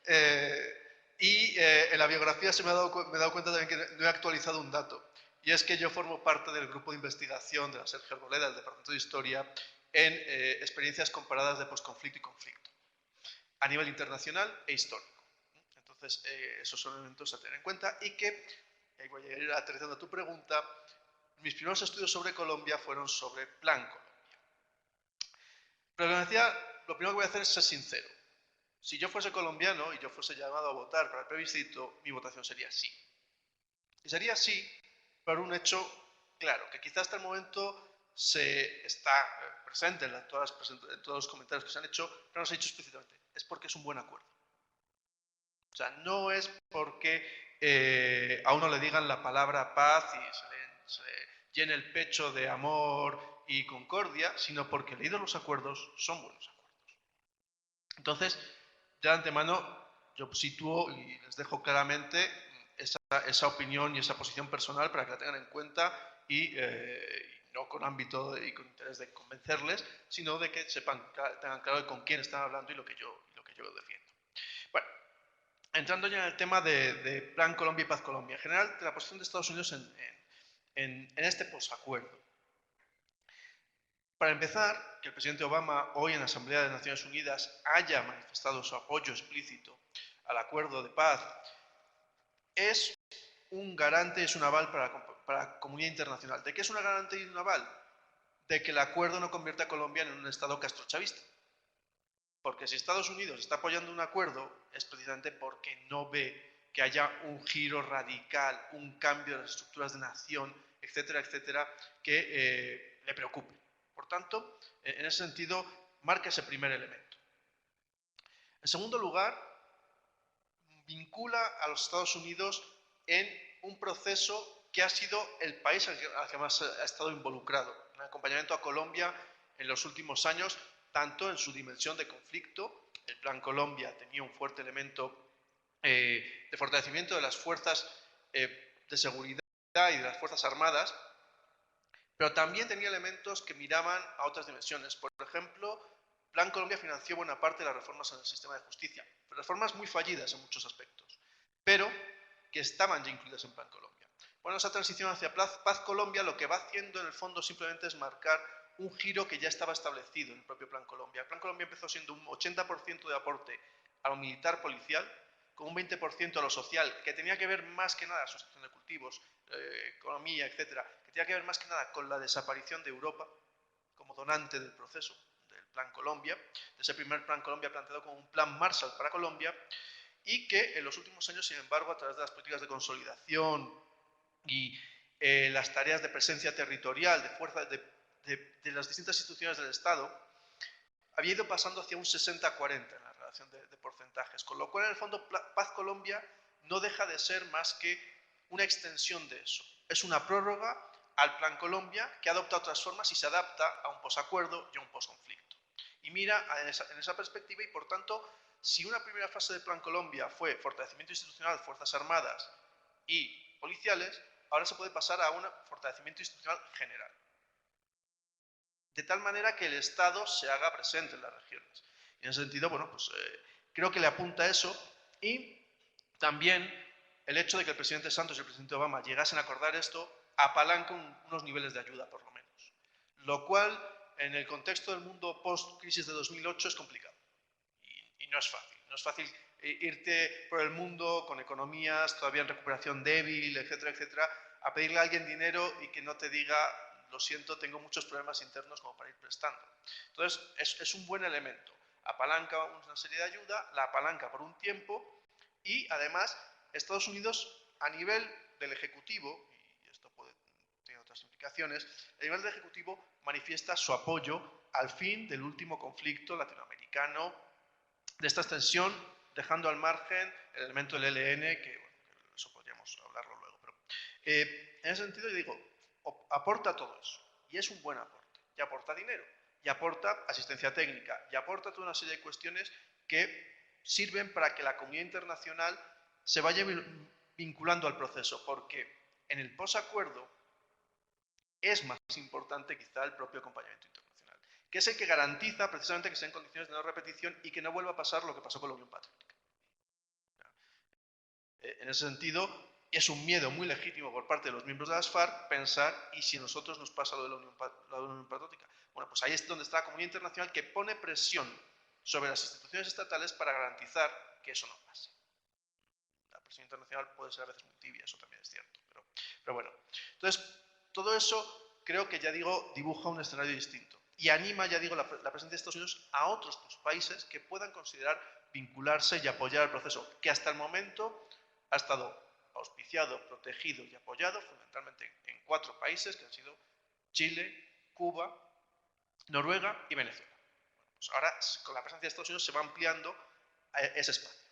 En la biografía me he dado cuenta también que no he actualizado un dato, y es que yo formo parte del grupo de investigación de la Sergio Arboleda, del Departamento de Historia, en experiencias comparadas de posconflicto y conflicto, a nivel internacional e histórico. Entonces, esos son elementos a tener en cuenta y que, voy a ir aterrizando a tu pregunta, mis primeros estudios sobre Colombia fueron sobre Plan Colombia. Pero como decía, lo primero que voy a hacer es ser sincero. Si yo fuese colombiano y yo fuese llamado a votar para el plebiscito, mi votación sería sí. Y sería sí por un hecho claro, que quizás hasta el momento se está presente en todos los comentarios que se han hecho, pero no se ha dicho explícitamente. Es porque es un buen acuerdo. O sea, no es porque a uno le digan la palabra paz y se le llene el pecho de amor y concordia, sino porque leídos los acuerdos son buenos acuerdos. Entonces, ya de antemano, yo sitúo y les dejo claramente esa opinión y esa posición personal para que la tengan en cuenta y no con ámbito y con interés de convencerles, sino de que sepan, tengan claro con quién están hablando y lo que yo defiendo. Bueno, entrando ya en el tema de Plan Colombia y Paz Colombia, en general de la posición de Estados Unidos en este posacuerdo. Para empezar, que el presidente Obama hoy en la Asamblea de Naciones Unidas haya manifestado su apoyo explícito al acuerdo de paz es un garante, es un aval para la comunidad internacional. ¿De qué es una garante y un aval? De que el acuerdo no convierta a Colombia en un estado castrochavista. Porque si Estados Unidos está apoyando un acuerdo es precisamente porque no ve que haya un giro radical, un cambio de las estructuras de nación, etcétera, etcétera, que le preocupe. Por tanto, en ese sentido, marca ese primer elemento. En segundo lugar, vincula a los Estados Unidos en un proceso que ha sido el país al que más ha estado involucrado, en el acompañamiento a Colombia en los últimos años, tanto en su dimensión de conflicto. El Plan Colombia tenía un fuerte elemento de fortalecimiento de las fuerzas de seguridad y de las fuerzas armadas, pero también tenía elementos que miraban a otras dimensiones. Por ejemplo, Plan Colombia financió buena parte de las reformas en el sistema de justicia, reformas muy fallidas en muchos aspectos, pero que estaban ya incluidas en Plan Colombia. Bueno, esa transición hacia Paz Colombia lo que va haciendo en el fondo simplemente es marcar un giro que ya estaba establecido en el propio Plan Colombia. El Plan Colombia empezó siendo un 80% de aporte a lo militar policial, con un 20% a lo social, que tenía que ver más que nada, sustitución de cultivos, economía, etcétera, que tenía que ver más que nada con la desaparición de Europa como donante del proceso del Plan Colombia, de ese primer Plan Colombia planteado como un plan Marshall para Colombia, y que en los últimos años, sin embargo, a través de las políticas de consolidación y las tareas de presencia territorial, de fuerza de las distintas instituciones del Estado, había ido pasando hacia un 60-40 en la relación de porcentajes, con lo cual en el fondo Paz Colombia no deja de ser más que una extensión de eso. Es una prórroga al Plan Colombia que adopta otras formas y se adapta a un posacuerdo y a un posconflicto. Y mira en esa perspectiva y por tanto, si una primera fase del Plan Colombia fue fortalecimiento institucional, fuerzas armadas y policiales, ahora se puede pasar a un fortalecimiento institucional general. De tal manera que el Estado se haga presente en las regiones. Y en ese sentido, bueno, pues creo que le apunta a eso y también el hecho de que el presidente Santos y el presidente Obama llegasen a acordar esto apalanca unos niveles de ayuda, por lo menos. Lo cual, en el contexto del mundo post-crisis de 2008, es complicado. Y no es fácil. No es fácil irte por el mundo con economías todavía en recuperación débil, etcétera, etcétera, a pedirle a alguien dinero y que no te diga, lo siento, tengo muchos problemas internos como para ir prestando. Entonces, es un buen elemento. Apalanca una serie de ayuda, la apalanca por un tiempo y, además, Estados Unidos, a nivel del Ejecutivo, y esto tiene otras implicaciones, a nivel del Ejecutivo manifiesta su apoyo al fin del último conflicto latinoamericano de esta extensión, dejando al margen el elemento del ELN, que bueno, eso podríamos hablarlo luego. Pero, en ese sentido, yo digo, aporta todo eso, y es un buen aporte, y aporta dinero, y aporta asistencia técnica, y aporta toda una serie de cuestiones que sirven para que la comunidad internacional se vaya vinculando al proceso, porque en el posacuerdo es más importante quizá el propio acompañamiento internacional, que es el que garantiza precisamente que sea en condiciones de no repetición y que no vuelva a pasar lo que pasó con la Unión Patriótica. En ese sentido, es un miedo muy legítimo por parte de los miembros de las FARC pensar, ¿y si a nosotros nos pasa lo de la Unión Patriótica? Bueno, pues ahí es donde está la comunidad internacional que pone presión sobre las instituciones estatales para garantizar que eso no pase. presión internacional puede ser a veces muy tibia, eso también es cierto. Pero bueno, entonces todo eso creo que, ya digo, dibuja un escenario distinto y anima, ya digo, la presencia de Estados Unidos a otros países que puedan considerar vincularse y apoyar el proceso, que hasta el momento ha estado auspiciado, protegido y apoyado fundamentalmente en 4 países, que han sido Chile, Cuba, Noruega y Venezuela. Bueno, pues ahora, con la presencia de Estados Unidos, se va ampliando ese espacio.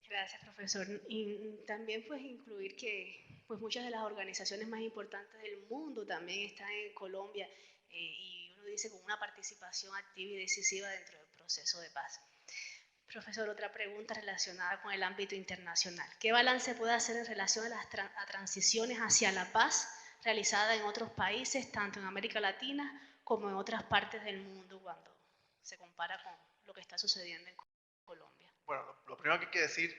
Gracias, profesor. Y también pues incluir que pues muchas de las organizaciones más importantes del mundo también están en Colombia y uno dice con una participación activa y decisiva dentro del proceso de paz. Profesor, otra pregunta relacionada con el ámbito internacional. ¿Qué balance puede hacer en relación a transiciones hacia la paz realizada en otros países, tanto en América Latina como en otras partes del mundo, cuando se compara con lo que está sucediendo en Colombia? Bueno, lo primero que hay que decir,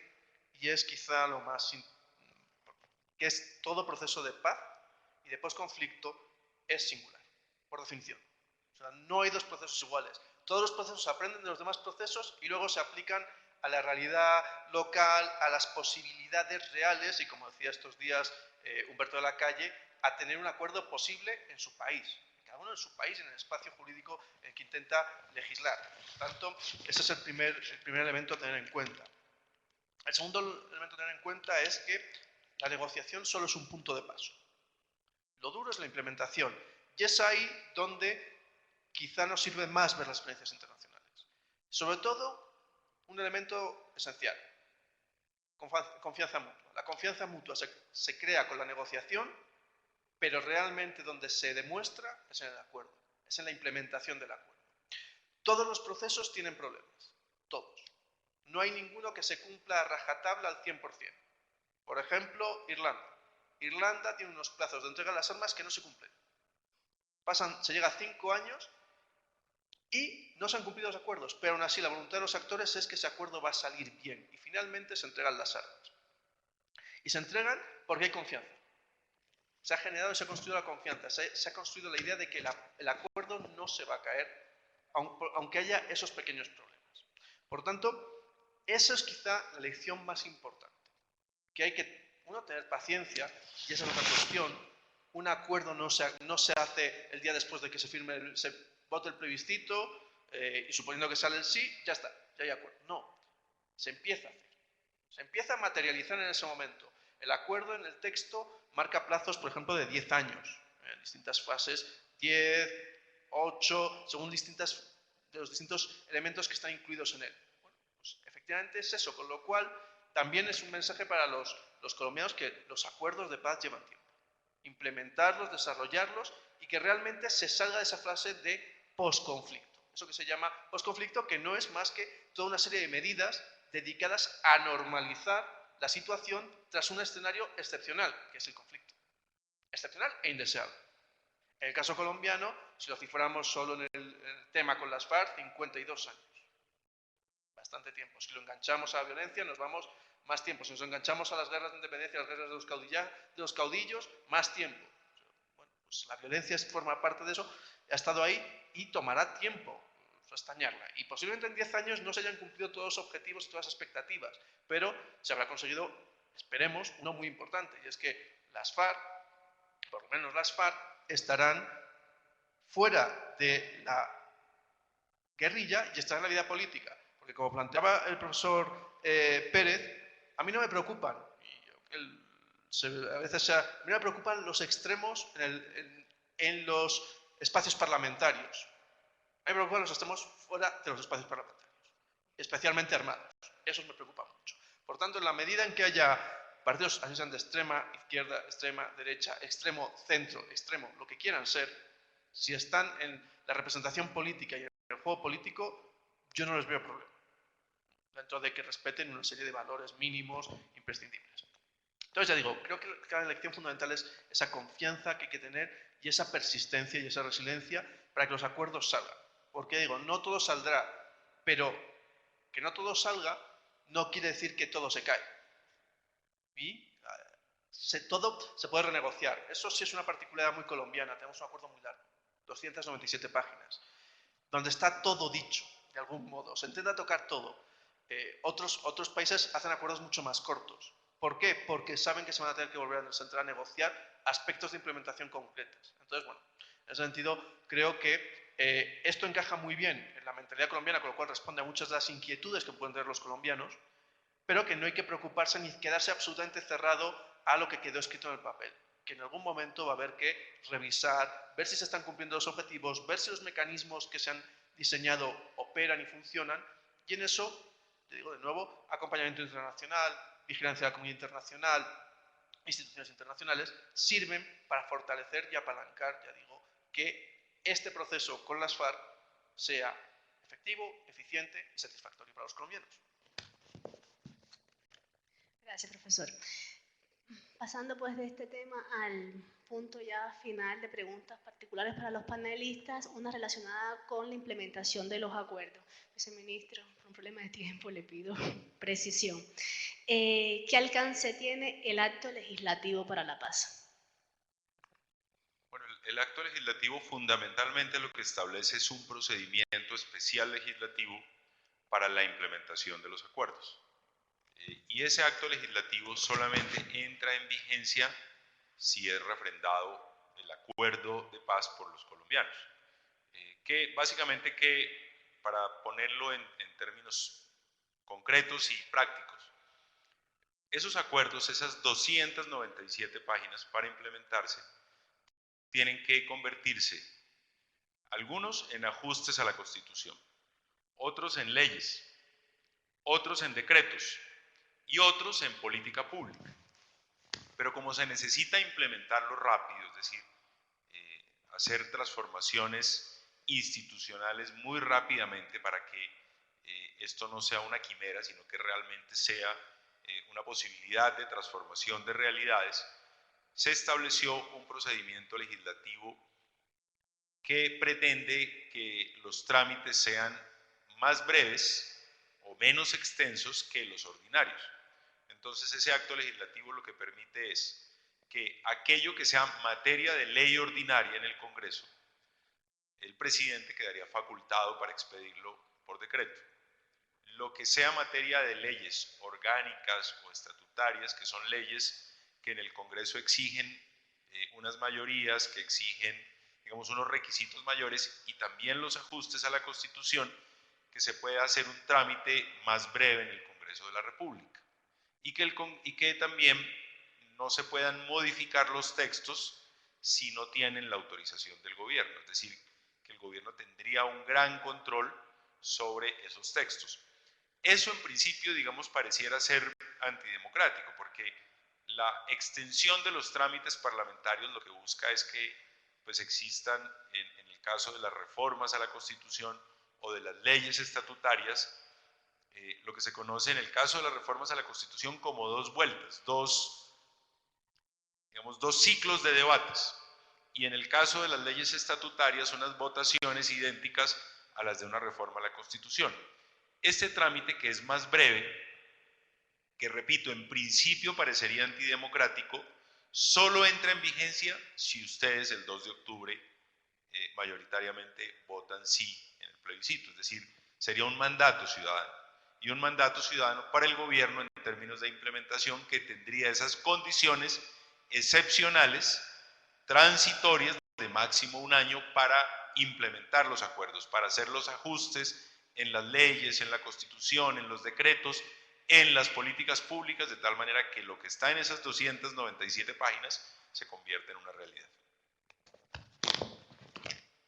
y es quizá lo más que es todo proceso de paz y de posconflicto es singular, por definición. O sea, no hay 2 procesos iguales. Todos los procesos aprenden de los demás procesos y luego se aplican a la realidad local, a las posibilidades reales y, como decía estos días Humberto de la Calle, a tener un acuerdo posible en su país. Cada uno en su país, en el espacio jurídico en que intenta legislar. Por tanto, ese es el primer elemento a tener en cuenta. El segundo elemento a tener en cuenta es que la negociación solo es un punto de paso. Lo duro es la implementación. Y es ahí donde quizá nos sirve más ver las experiencias internacionales. Sobre todo, un elemento esencial, confianza mutua. La confianza mutua se crea con la negociación, pero realmente donde se demuestra es en el acuerdo, es en la implementación del acuerdo. Todos los procesos tienen problemas, todos. No hay ninguno que se cumpla a rajatabla al 100%. Por ejemplo, Irlanda. Irlanda tiene unos plazos de entrega de las armas que no se cumplen. Se llega a 5 años y no se han cumplido los acuerdos, pero aún así la voluntad de los actores es que ese acuerdo va a salir bien y finalmente se entregan las armas. Y se entregan porque hay confianza. Se ha generado y se ha construido la confianza, se ha construido la idea de que el acuerdo no se va a caer, aunque haya esos pequeños problemas. Por tanto, esa es quizá la lección más importante, que hay que, uno, tener paciencia, y esa es otra cuestión. Un acuerdo no se hace el día después de que se vote el plebiscito y suponiendo que sale el sí, ya está, ya hay acuerdo. No, se empieza a hacer, se empieza a materializar en ese momento. El acuerdo en el texto marca plazos, por ejemplo, de 10 años, en distintas fases, 10, 8, según de los distintos elementos que están incluidos en él. Bueno, pues efectivamente es eso, con lo cual también es un mensaje para los colombianos que los acuerdos de paz llevan tiempo. Implementarlos, desarrollarlos y que realmente se salga de esa fase de posconflicto. Eso que se llama posconflicto, que no es más que toda una serie de medidas dedicadas a normalizar la situación tras un escenario excepcional, que es el conflicto. Excepcional e indeseable. En el caso colombiano, si lo ciframos solo en el tema con las FARC, 52 años. Bastante tiempo. Si lo enganchamos a la violencia, nos vamos más tiempo. Si nos enganchamos a las guerras de independencia, a las guerras de los caudillos, más tiempo. Bueno, pues la violencia forma parte de eso, ha estado ahí y tomará tiempo restañarla. Y posiblemente en 10 años no se hayan cumplido todos los objetivos y todas las expectativas, pero se habrá conseguido, esperemos, uno muy importante, y es que las FARC, por lo menos las FARC, estarán fuera de la guerrilla y estarán en la vida política. Porque como planteaba el profesor Pérez, a mí no me preocupan, a veces a mí me preocupan los extremos en los espacios parlamentarios. A mí me preocupan los extremos fuera de los espacios parlamentarios, especialmente armados. Esos me preocupan mucho. Por tanto, en la medida en que haya partidos, así sean de extrema izquierda, extrema derecha, extremo centro, extremo, lo que quieran ser, si están en la representación política y en el juego político, yo no les veo problema, dentro de que respeten una serie de valores mínimos imprescindibles. Entonces, ya digo, creo que la lección fundamental es esa confianza que hay que tener y esa persistencia y esa resiliencia para que los acuerdos salgan. Porque digo, no todo saldrá, pero que no todo salga no quiere decir que todo se cae. Y todo se puede renegociar. Eso sí es una particularidad muy colombiana. Tenemos un acuerdo muy largo, 297 páginas, donde está todo dicho, de algún modo. Se intenta tocar todo. Otros países hacen acuerdos mucho más cortos. ¿Por qué? Porque saben que se van a tener que volver a sentar a negociar aspectos de implementación concretos. Entonces, bueno, en ese sentido, creo que esto encaja muy bien en la mentalidad colombiana, con lo cual responde a muchas de las inquietudes que pueden tener los colombianos, pero que no hay que preocuparse ni quedarse absolutamente cerrado a lo que quedó escrito en el papel, que en algún momento va a haber que revisar, ver si se están cumpliendo los objetivos, ver si los mecanismos que se han diseñado operan y funcionan, y en eso, te digo de nuevo, acompañamiento internacional, vigilancia de la comunidad internacional, instituciones internacionales, sirven para fortalecer y apalancar, ya digo, que este proceso con las FARC sea efectivo, eficiente y satisfactorio para los colombianos. Gracias, profesor. Pasando pues de este tema al punto ya final de preguntas particulares para los panelistas, una relacionada con la implementación de los acuerdos. Viceministro, por un problema de tiempo le pido precisión. ¿Qué alcance tiene el acto legislativo para la paz? Bueno, el acto legislativo fundamentalmente lo que establece es un procedimiento especial legislativo para la implementación de los acuerdos. Y ese acto legislativo solamente entra en vigencia si es refrendado el acuerdo de paz por los colombianos. Que básicamente, para ponerlo en términos concretos y prácticos, esos acuerdos, esas 297 páginas para implementarse, tienen que convertirse, algunos en ajustes a la Constitución, otros en leyes, otros en decretos y otros en política pública. Pero como se necesita implementarlo rápido, es decir, hacer transformaciones institucionales muy rápidamente para que esto no sea una quimera, sino que realmente sea una posibilidad de transformación de realidades, se estableció un procedimiento legislativo que pretende que los trámites sean más breves o menos extensos que los ordinarios. Entonces, ese acto legislativo lo que permite es que aquello que sea materia de ley ordinaria en el Congreso, el presidente quedaría facultado para expedirlo por decreto. Lo que sea materia de leyes orgánicas o estatutarias, que son leyes que en el Congreso exigen unas mayorías, que exigen, digamos, unos requisitos mayores, y también los ajustes a la Constitución, que se puede hacer un trámite más breve en el Congreso de la República. Y que también no se puedan modificar los textos si no tienen la autorización del gobierno, es decir, que el gobierno tendría un gran control sobre esos textos. Eso en principio, digamos, pareciera ser antidemocrático, porque la extensión de los trámites parlamentarios lo que busca es que pues, existan, en el caso de las reformas a la Constitución o de las leyes estatutarias, lo que se conoce en el caso de las reformas a la Constitución como dos vueltas, dos ciclos de debates, y en el caso de las leyes estatutarias unas votaciones idénticas a las de una reforma a la Constitución. Este trámite, que es más breve, que repito, en principio parecería antidemocrático, solo entra en vigencia si ustedes el 2 de octubre mayoritariamente votan sí en el plebiscito, es decir, sería un mandato ciudadano. Y un mandato ciudadano para el gobierno en términos de implementación que tendría esas condiciones excepcionales, transitorias, de máximo un año para implementar los acuerdos, para hacer los ajustes en las leyes, en la Constitución, en los decretos, en las políticas públicas, de tal manera que lo que está en esas 297 páginas se convierta en una realidad.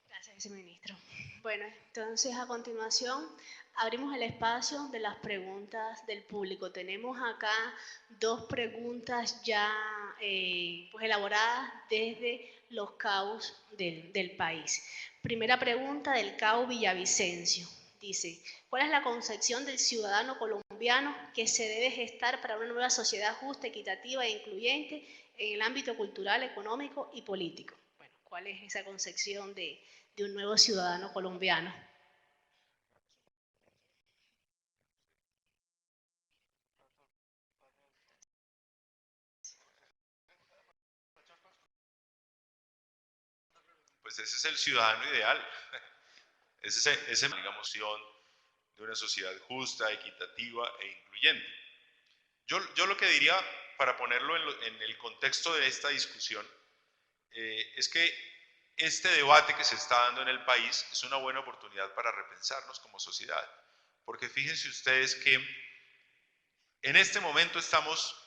Gracias, viceministro. Bueno, entonces a continuación abrimos el espacio de las preguntas del público. Tenemos acá dos preguntas ya pues elaboradas desde los CAUs del país. Primera pregunta del CAU Villavicencio. Dice, ¿cuál es la concepción del ciudadano colombiano que se debe gestar para una nueva sociedad justa, equitativa e incluyente en el ámbito cultural, económico y político? Bueno, ¿cuál es esa concepción de un nuevo ciudadano colombiano? Pues ese es el ciudadano ideal. Ese digamos, de de una sociedad justa, equitativa e incluyente. Yo lo que diría, para ponerlo en el contexto de esta discusión, es que este debate que se está dando en el país es una buena oportunidad para repensarnos como sociedad, porque fíjense ustedes que en este momento estamos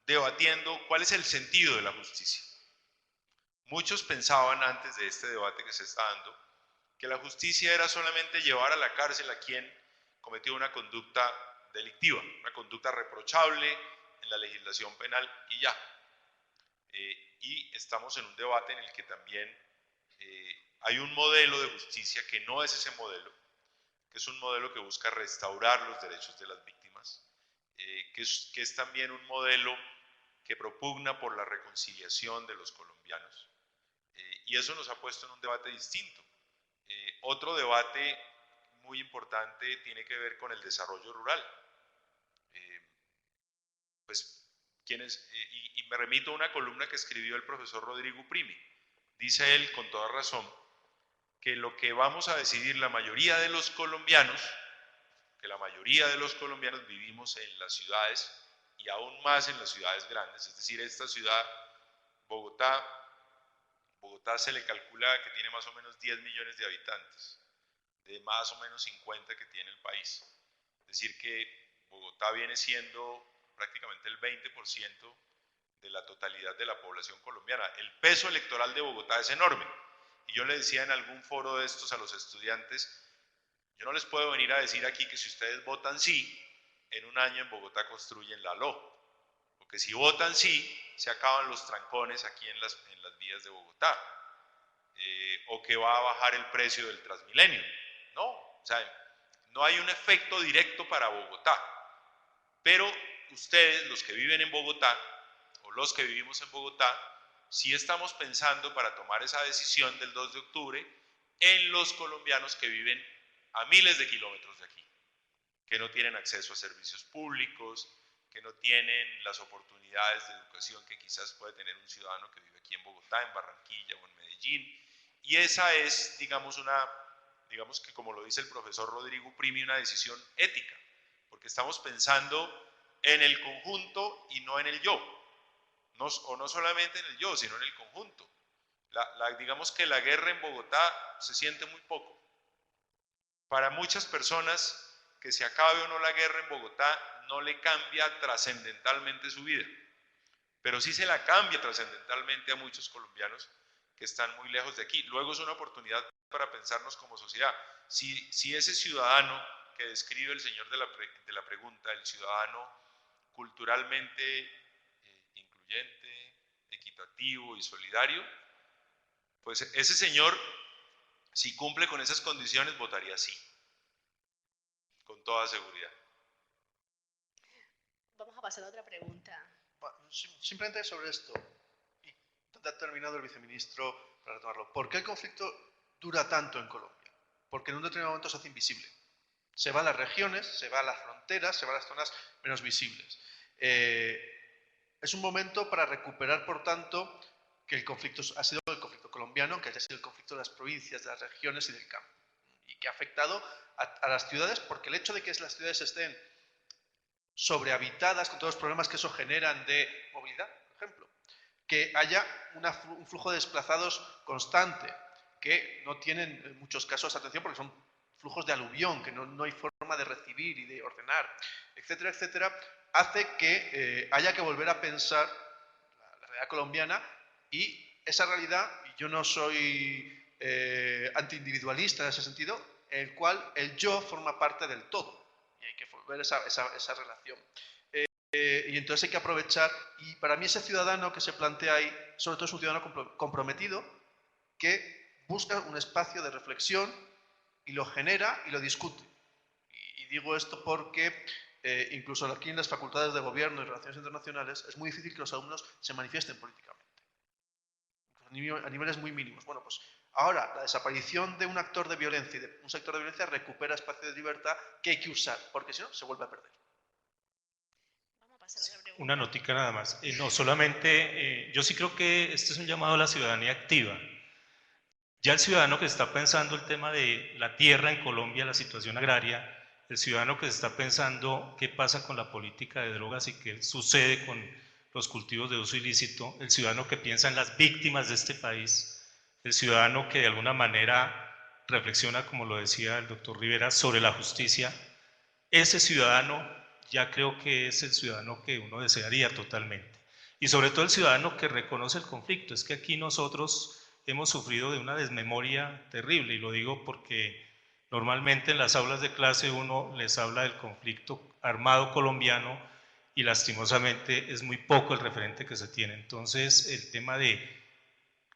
debatiendo cuál es el sentido de la justicia. Muchos pensaban antes de este debate que se está dando que la justicia era solamente llevar a la cárcel a quien cometió una conducta delictiva, una conducta reprochable en la legislación penal y ya. Y estamos en un debate en el que también hay un modelo de justicia que no es ese modelo, que es un modelo que busca restaurar los derechos de las víctimas, que es también un modelo que propugna por la reconciliación de los colombianos. Y eso nos ha puesto en un debate distinto. Otro debate muy importante tiene que ver con el desarrollo rural. Y me remito a una columna que escribió el profesor Rodrigo Primi. Dice él, con toda razón, que lo que vamos a decidir la mayoría de los colombianos, que la mayoría de los colombianos vivimos en las ciudades y aún más en las ciudades grandes, es decir, esta ciudad, Bogotá se le calcula que tiene más o menos 10 millones de habitantes, de más o menos 50 que tiene el país. Es decir, que Bogotá viene siendo prácticamente el 20% de la totalidad de la población colombiana. El peso electoral de Bogotá es enorme. Y yo le decía en algún foro de estos a los estudiantes, yo no les puedo venir a decir aquí que si ustedes votan sí, en un año en Bogotá construyen la LO. Porque si votan sí, se acaban los trancones aquí en las vías de Bogotá. O que va a bajar el precio del Transmilenio. No, o sea, no hay un efecto directo para Bogotá. Pero ustedes, los que viven en Bogotá, o los que vivimos en Bogotá, sí estamos pensando para tomar esa decisión del 2 de octubre en los colombianos que viven a miles de kilómetros de aquí, que no tienen acceso a servicios públicos, que no tienen las oportunidades de educación que quizás puede tener un ciudadano que vive aquí en Bogotá, en Barranquilla o en Medellín. Y esa es, digamos que como lo dice el profesor Rodrigo Primi, una decisión ética, porque estamos pensando en el conjunto y no en el yo. O no solamente en el yo, sino en el conjunto. Digamos que la guerra en Bogotá se siente muy poco. Para muchas personas, que se acabe o no la guerra en Bogotá no le cambia trascendentalmente su vida, pero sí se la cambia trascendentalmente a muchos colombianos que están muy lejos de aquí. Luego es una oportunidad para pensarnos como sociedad. Si ese ciudadano que describe el señor de la pregunta, el ciudadano culturalmente incluyente, equitativo y solidario, pues ese señor, si cumple con esas condiciones, votaría sí, con toda seguridad. Vamos a pasar a otra pregunta. Simplemente sobre esto, y ha terminado el viceministro para retomarlo. ¿Por qué el conflicto dura tanto en Colombia? Porque en un determinado momento se hace invisible. Se va a las regiones, se va a las fronteras, se va a las zonas menos visibles. Es un momento para recuperar, por tanto, que el conflicto ha sido el conflicto colombiano, que haya sido el conflicto de las provincias, de las regiones y del campo, y que ha afectado a las ciudades, porque el hecho de que las ciudades estén sobrehabitadas con todos los problemas que eso generan de movilidad, por ejemplo, que haya un flujo de desplazados constante, que no tienen en muchos casos atención porque son flujos de aluvión, que no hay forma de recibir y de ordenar, etcétera, etcétera, hace que haya que volver a pensar la realidad colombiana y esa realidad, y yo no soy antiindividualista en ese sentido, en el cual el yo forma parte del todo y hay que volver esa relación. Y entonces hay que aprovechar, y para mí ese ciudadano que se plantea ahí, sobre todo es un ciudadano comprometido que busca un espacio de reflexión y lo genera y lo discute. Y digo esto porque incluso aquí en las facultades de gobierno y relaciones internacionales es muy difícil que los alumnos se manifiesten políticamente, a niveles muy mínimos. Bueno, pues ahora la desaparición de un actor de violencia y de un sector de violencia recupera espacio de libertad que hay que usar, porque si no se vuelve a perder. Una notica nada más. No, solamente, yo sí creo que este es un llamado a la ciudadanía activa. Ya el ciudadano que está pensando el tema de la tierra en Colombia, la situación agraria, el ciudadano que se está pensando qué pasa con la política de drogas y qué sucede con los cultivos de uso ilícito, el ciudadano que piensa en las víctimas de este país, el ciudadano que de alguna manera reflexiona, como lo decía el doctor Rivera, sobre la justicia, ese ciudadano ya creo que es el ciudadano que uno desearía totalmente. Y sobre todo el ciudadano que reconoce el conflicto. Es que aquí nosotros hemos sufrido de una desmemoria terrible, y lo digo porque normalmente en las aulas de clase uno les habla del conflicto armado colombiano y lastimosamente es muy poco el referente que se tiene. Entonces el tema de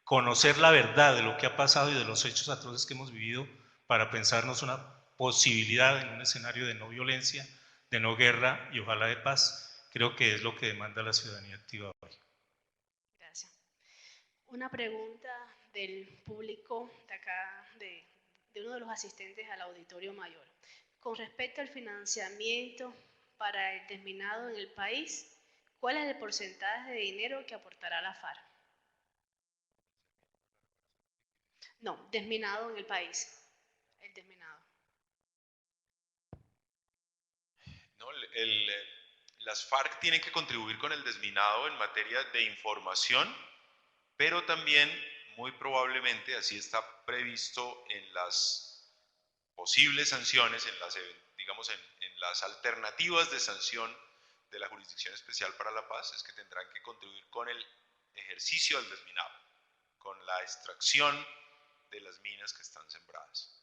conocer la verdad de lo que ha pasado y de los hechos atroces que hemos vivido para pensarnos una posibilidad en un escenario de no violencia, de no guerra y ojalá de paz, creo que es lo que demanda la ciudadanía activa hoy. Gracias. Una pregunta del público de acá, de uno de los asistentes al auditorio mayor. Con respecto al financiamiento para el desminado en el país, ¿cuál es el porcentaje de dinero que aportará la FARC? No, desminado en el país. El desminado. No, las FARC tienen que contribuir con el desminado en materia de información, pero también muy probablemente, así está previsto en las posibles sanciones, en las, digamos, en las alternativas de sanción de la Jurisdicción Especial para la Paz, es que tendrán que contribuir con el ejercicio del desminado, con la extracción de las minas que están sembradas.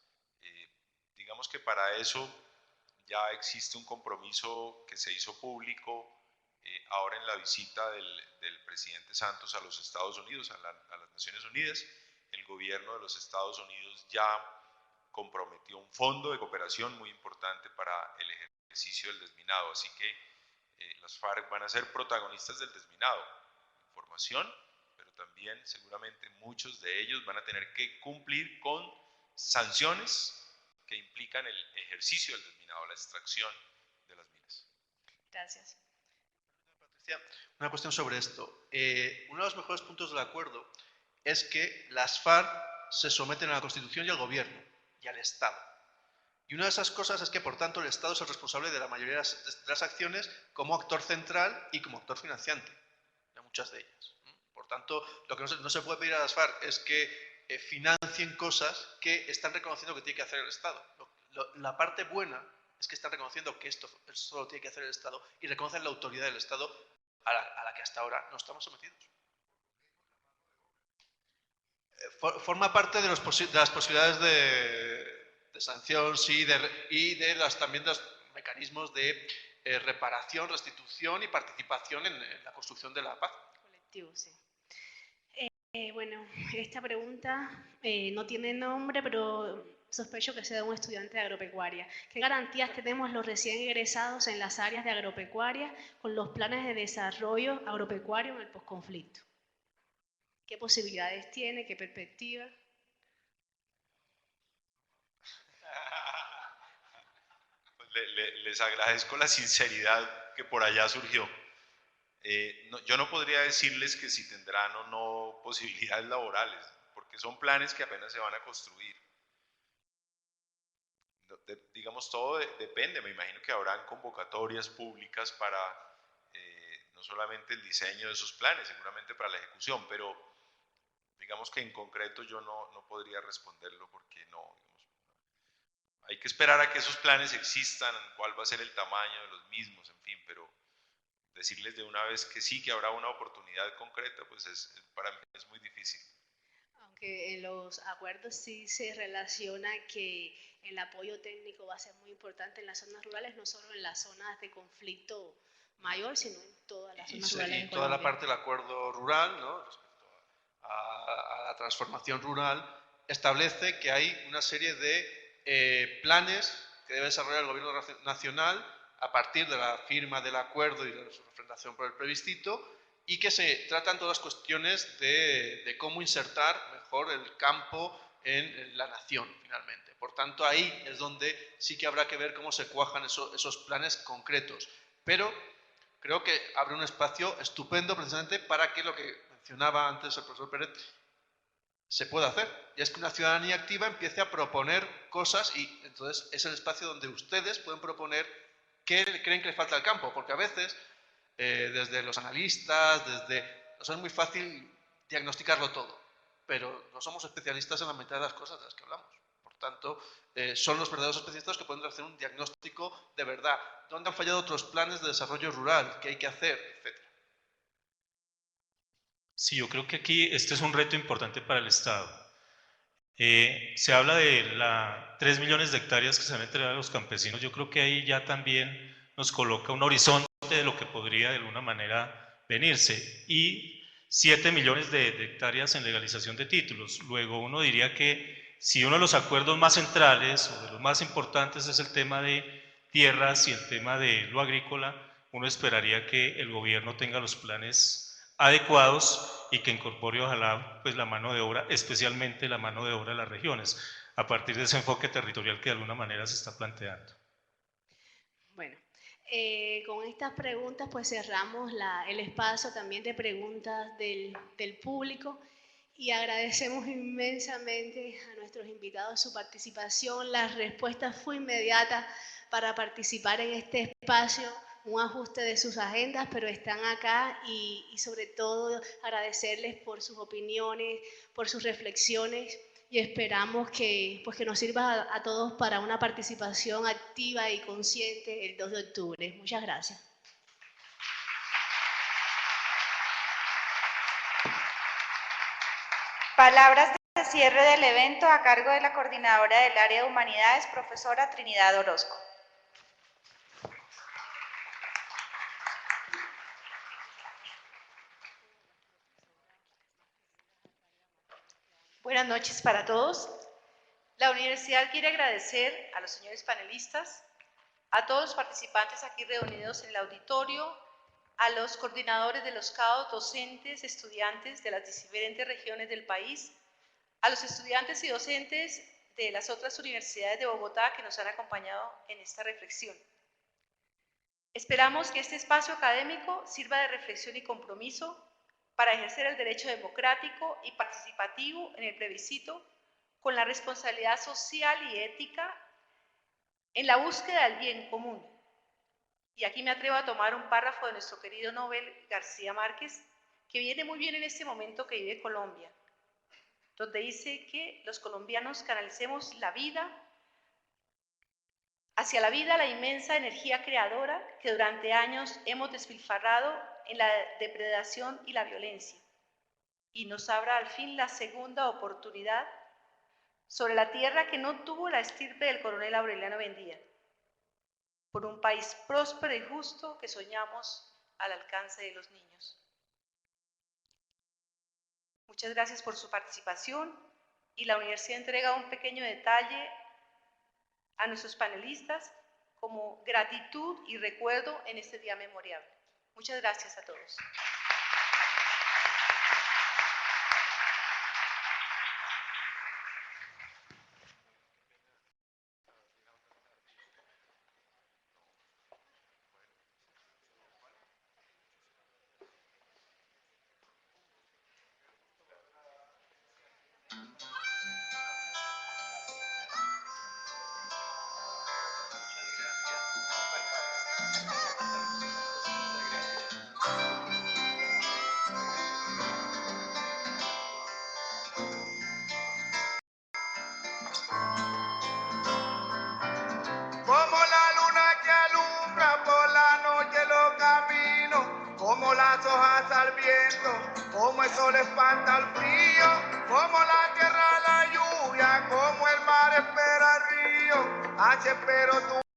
Digamos que para eso ya existe un compromiso que se hizo público ahora en la visita del presidente Santos a los Estados Unidos, a las Naciones Unidas. El gobierno de los Estados Unidos ya comprometió un fondo de cooperación muy importante para el ejercicio del desminado, así que las FARC van a ser protagonistas del desminado, información, pero también seguramente muchos de ellos van a tener que cumplir con sanciones que implican el ejercicio del desminado, la extracción de las minas. Gracias. Patricia, una cuestión sobre esto. Uno de los mejores puntos del acuerdo es que las FARC se someten a la Constitución y al Gobierno y al Estado. Y una de esas cosas es que, por tanto, el Estado es el responsable de la mayoría de las acciones como actor central y como actor financiante de muchas de ellas. Por tanto, lo que no se puede pedir a las FARC es que financien cosas que están reconociendo que tiene que hacer el Estado. La parte buena es que están reconociendo que esto lo tiene que hacer el Estado y reconocen la autoridad del Estado a la que hasta ahora no estamos sometidos. Forma parte de las posibilidades de sanción, sí, y de también de los mecanismos de reparación, restitución y participación en la construcción de la paz. Colectivo, sí. Bueno, esta pregunta no tiene nombre, pero sospecho que sea de un estudiante de agropecuaria. ¿Qué garantías tenemos los recién egresados en las áreas de agropecuaria con los planes de desarrollo agropecuario en el posconflicto? ¿Qué posibilidades tiene? ¿Qué perspectiva? Pues les agradezco la sinceridad que por allá surgió. Yo no podría decirles que si tendrán o no posibilidades laborales, porque son planes que apenas se van a construir. Digamos, todo depende. Me imagino que habrán convocatorias públicas para no solamente el diseño de esos planes, seguramente para la ejecución, pero digamos que en concreto yo no podría responderlo porque no. Hay que esperar a que esos planes existan, cuál va a ser el tamaño de los mismos, en fin, pero decirles de una vez que sí, que habrá una oportunidad concreta, pues para mí es muy difícil. Aunque en los acuerdos sí se relaciona que el apoyo técnico va a ser muy importante en las zonas rurales, no solo en las zonas de conflicto mayor, sino en todas las zonas rurales. Y toda la parte del acuerdo rural, ¿no? Respecto a la transformación rural, establece que hay una serie de planes que debe desarrollar el Gobierno nacional a partir de la firma del acuerdo y de su refrendación por el plebiscito, y que se tratan todas las cuestiones de cómo insertar mejor el campo en la nación, finalmente. Por tanto, ahí es donde sí que habrá que ver cómo se cuajan esos planes concretos. Pero creo que abre un espacio estupendo precisamente para que lo que mencionaba antes el profesor Pérez, se puede hacer. Y es que una ciudadanía activa empiece a proponer cosas y entonces es el espacio donde ustedes pueden proponer qué creen que les falta al campo, porque a veces desde los analistas, nos es muy fácil diagnosticarlo todo, pero no somos especialistas en la mitad de las cosas de las que hablamos. Por tanto, son los verdaderos especialistas que pueden hacer un diagnóstico de verdad. ¿Dónde han fallado otros planes de desarrollo rural? ¿Qué hay que hacer? Etcétera. Sí, yo creo que aquí este es un reto importante para el Estado. Se habla de 3 millones de hectáreas que se van a entregar a los campesinos. Yo creo que ahí ya también nos coloca un horizonte de lo que podría de alguna manera venirse. Y 7 millones de hectáreas en legalización de títulos. Luego uno diría que si uno de los acuerdos más centrales o de los más importantes es el tema de tierras y el tema de lo agrícola, uno esperaría que el gobierno tenga los planes adecuados y que incorpore ojalá pues la mano de obra, especialmente la mano de obra de las regiones, a partir de ese enfoque territorial que de alguna manera se está planteando. Bueno, con estas preguntas pues cerramos el espacio también de preguntas del público y agradecemos inmensamente a nuestros invitados su participación. La respuesta fue inmediata para participar en este espacio, un ajuste de sus agendas, pero están acá y sobre todo agradecerles por sus opiniones, por sus reflexiones y esperamos que nos sirva a todos para una participación activa y consciente el 2 de octubre. Muchas gracias. Palabras de cierre del evento a cargo de la coordinadora del área de humanidades, profesora Trinidad Orozco. Buenas noches para todos. La universidad quiere agradecer a los señores panelistas, a todos los participantes aquí reunidos en el auditorio, a los coordinadores de los CAO, docentes, estudiantes de las diferentes regiones del país, a los estudiantes y docentes de las otras universidades de Bogotá que nos han acompañado en esta reflexión. Esperamos que este espacio académico sirva de reflexión y compromiso para ejercer el derecho democrático y participativo en el plebiscito con la responsabilidad social y ética en la búsqueda del bien común. Y aquí me atrevo a tomar un párrafo de nuestro querido Nobel García Márquez, que viene muy bien en este momento que vive Colombia, donde dice que los colombianos canalicemos la vida, hacia la vida la inmensa energía creadora que durante años hemos despilfarrado en la depredación y la violencia, y nos abra al fin la segunda oportunidad sobre la tierra que no tuvo la estirpe del coronel Aureliano Buendía, por un país próspero y justo que soñamos al alcance de los niños. Muchas gracias por su participación y la universidad entrega un pequeño detalle a nuestros panelistas como gratitud y recuerdo en este día memorial. Muchas gracias a todos. Como la luna que alumbra por la noche los caminos, como las hojas al viento, como el sol espanta el frío, como la tierra la lluvia, como el mar espera el río, así espero tú.